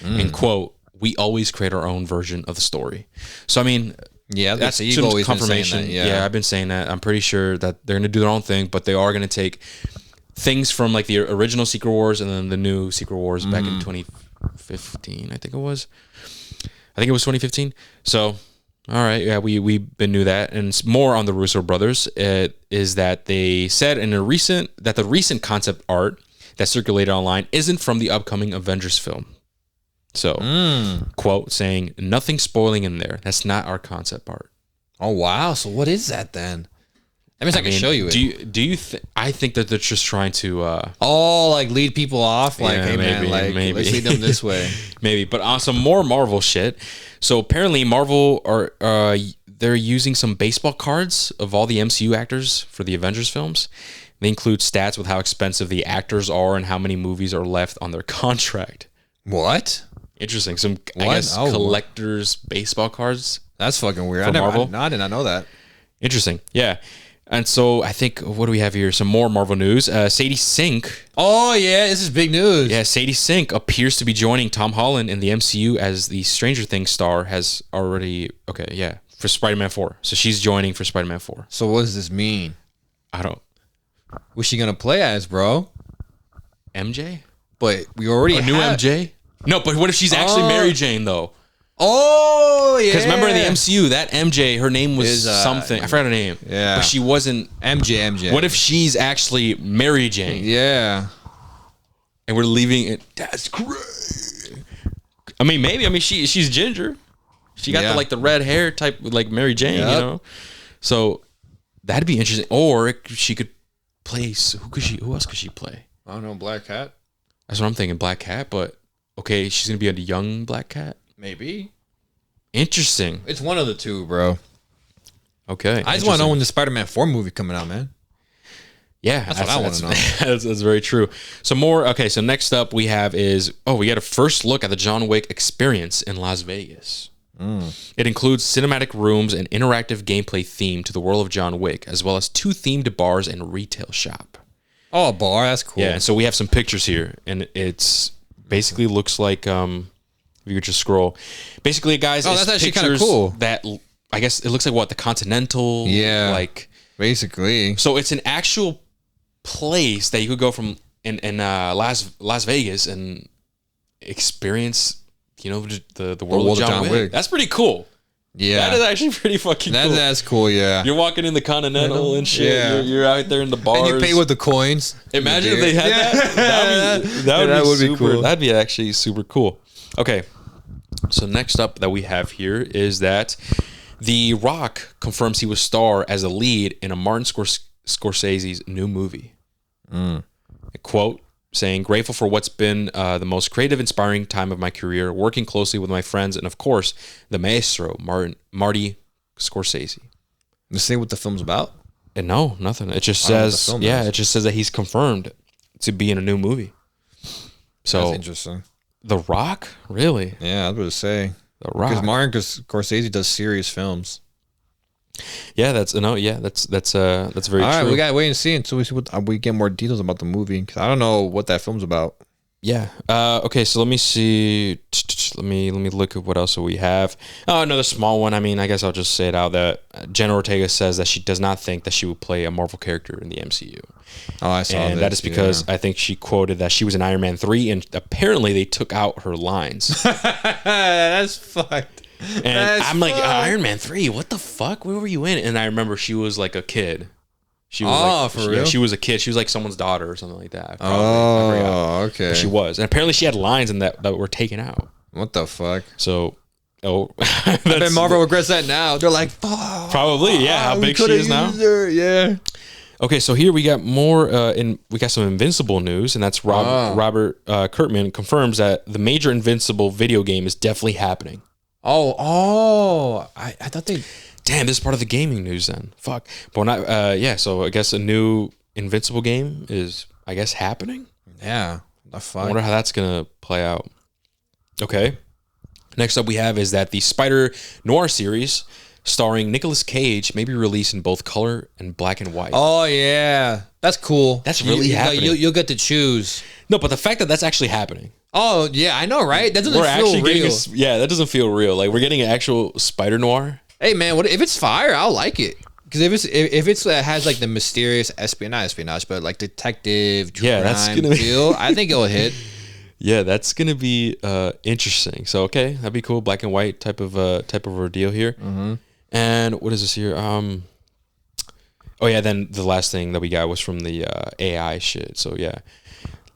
And quote, "We always create our own version of the story." So I mean,
Yeah,
that's
you've always confirmation.
Been saying that. Yeah, I've been saying that. I'm pretty sure that they're gonna do their own thing, but they are gonna take things from like the original Secret Wars and then the new Secret Wars back in 2015. I think it was 2015. So, all right, yeah, we knew that, and more on the Russo brothers is that they said in the recent concept art that circulated online isn't from the upcoming Avengers film. So, quote saying, nothing spoiling in there. That's not our concept art.
Oh, wow. So what is that then? That means I can show you it.
Do you I think that they're just trying to...
like lead people off? Like, hey, man, like, let's lead them this way.
Maybe. But on some more Marvel shit. So apparently Marvel are... they're using some baseball cards of all the MCU actors for the Avengers films. They include stats with how expensive the actors are and how many movies are left on their contract.
What?
Interesting. Some, I guess, collectors' baseball cards.
That's fucking weird.
Marvel.
I did not know that.
Interesting. Yeah. And so I think, what do we have here? Some more Marvel news. Sadie Sink.
Oh, yeah. This is big news.
Yeah. Sadie Sink appears to be joining Tom Holland in the MCU as the Stranger Things star has already... Okay, yeah. For Spider-Man 4. So she's joining for Spider-Man 4.
So what does this mean?
I don't...
What's she going to play as, bro?
MJ?
But we already
have... New MJ? No, but what if she's actually Mary Jane, though?
Oh, yeah.
Because remember in the MCU, that MJ, her name was something. I forgot her name.
Yeah.
But she wasn't...
MJ.
What if she's actually Mary Jane?
Yeah.
And we're leaving it... That's great. I mean, maybe. I mean, she's ginger. She got the red hair type, like Mary Jane, you know? So that'd be interesting. Or she could play... Who else could she play?
I don't know, Black Cat?
That's what I'm thinking, Black Cat. But, okay, she's going to be a young Black Cat?
Maybe.
Interesting.
It's one of the two, bro.
Okay.
I just want to know when the Spider-Man 4 movie coming out, man.
Yeah.
That's what I want to know.
That's very true. So more, okay, so next up we have is, we got a first look at the John Wick experience in Las Vegas. It includes cinematic rooms and interactive gameplay themed to the world of John Wick, as well as 2 themed bars and retail shop.
Oh, a bar? That's cool.
Yeah, and so we have some pictures here, and it's basically looks like, if you could just scroll. Basically, guys,
that's actually kind of cool.
That, I guess it looks like what, the Continental?
Yeah.
Like,
basically.
So it's an actual place that you could go from in Las Vegas and experience, you know, the world of John Wick. That's pretty cool.
Yeah.
That is actually pretty fucking cool.
That's cool, yeah.
You're walking in the Continental and shit. Yeah. You're out there in the bars.
And you pay with the coins.
Imagine if they had that. That would be cool. That'd be actually super cool. Okay. So next up that we have here is that The Rock confirms he will star as a lead in a Martin Scorsese's new movie. A quote saying, "Grateful for what's been the most creative, inspiring time of my career, working closely with my friends, and of course, the maestro, Marty Scorsese."
To say what the film's about?
And no, nothing. It just says, it just says that he's confirmed to be in a new movie. So
that's interesting.
The Rock? Really?
Yeah, I was going to say.
The Rock.
Because Martin Scorsese does serious films.
Yeah, that's very true.
All right, we got to wait and see until we see what we get more details about the movie. Because I don't know what that film's about.
Yeah. Okay, so let me see. Let me look at what else we have. Oh, another small one. I mean, I guess I'll just say it out that Jenna Ortega says that she does not think that she would play a Marvel character in the MCU.
Oh, I saw that.
And that is because I think she quoted that she was in Iron Man 3, and apparently they took out her lines.
That's fucked.
And I'm like, Iron Man 3, what the fuck? Where were you in? And I remember she was like a kid. She was
for real?
She was a kid. She was like someone's daughter or something like that.
Probably. Okay.
But she was. And apparently she had lines in that were taken out.
What the fuck?
So,
I bet Marvel regrets that now. They're like, fuck.
Probably, yeah. How big she is now.
Yeah.
Okay, so here we got more, we got some Invincible news, and that's Robert Kirkman confirms that the major Invincible video game is definitely happening.
I thought they...
Damn, this is part of the gaming news then. Fuck. But so I guess a new Invincible game is, I guess, happening?
Yeah. The fuck?
I wonder how that's going to play out. Okay. Next up we have is that the Spider Noir series starring Nicolas Cage may be released in both color and black and white.
Oh, yeah. That's cool.
That's really happening.
You'll get to choose.
No, but the fact that that's actually happening.
Oh, yeah, I know, right? That doesn't feel real.
That doesn't feel real. Like, we're getting an actual Spider Noir.
Hey man, what if it's fire? I'll like it. Because if it's has like the mysterious espionage, but like detective crime feel, I think it'll hit.
Yeah, that's gonna be interesting. So okay, that'd be cool. Black and white type of ordeal here.
Mm-hmm.
And what is this here? Oh yeah, then the last thing that we got was from the AI shit. So yeah.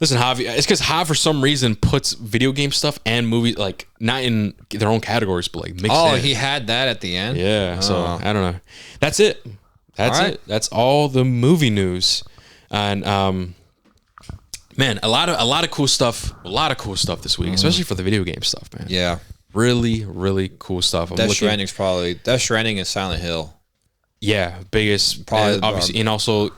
Listen, Javi, it's because Javi for some reason puts video game stuff and movies like not in their own categories, but like mixed in.
Oh, he had that at the end?
Yeah, so I don't know. That's it. That's
all right.
it. That's all the movie news. And man, a lot of cool stuff. A lot of cool stuff this week, especially for the video game stuff, man.
Yeah.
Really, really cool stuff.
Death Stranding and Silent Hill.
Yeah, biggest probably obviously, and also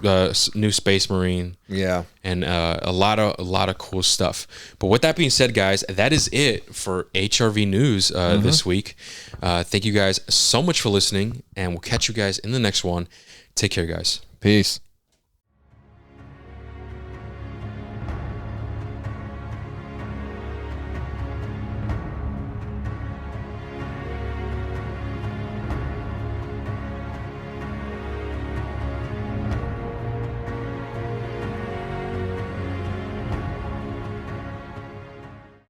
new Space Marine.
Yeah,
and a lot of cool stuff. But with that being said, guys, that is it for HRV news this week. Thank you guys so much for listening, and we'll catch you guys in the next one. Take care, guys.
Peace.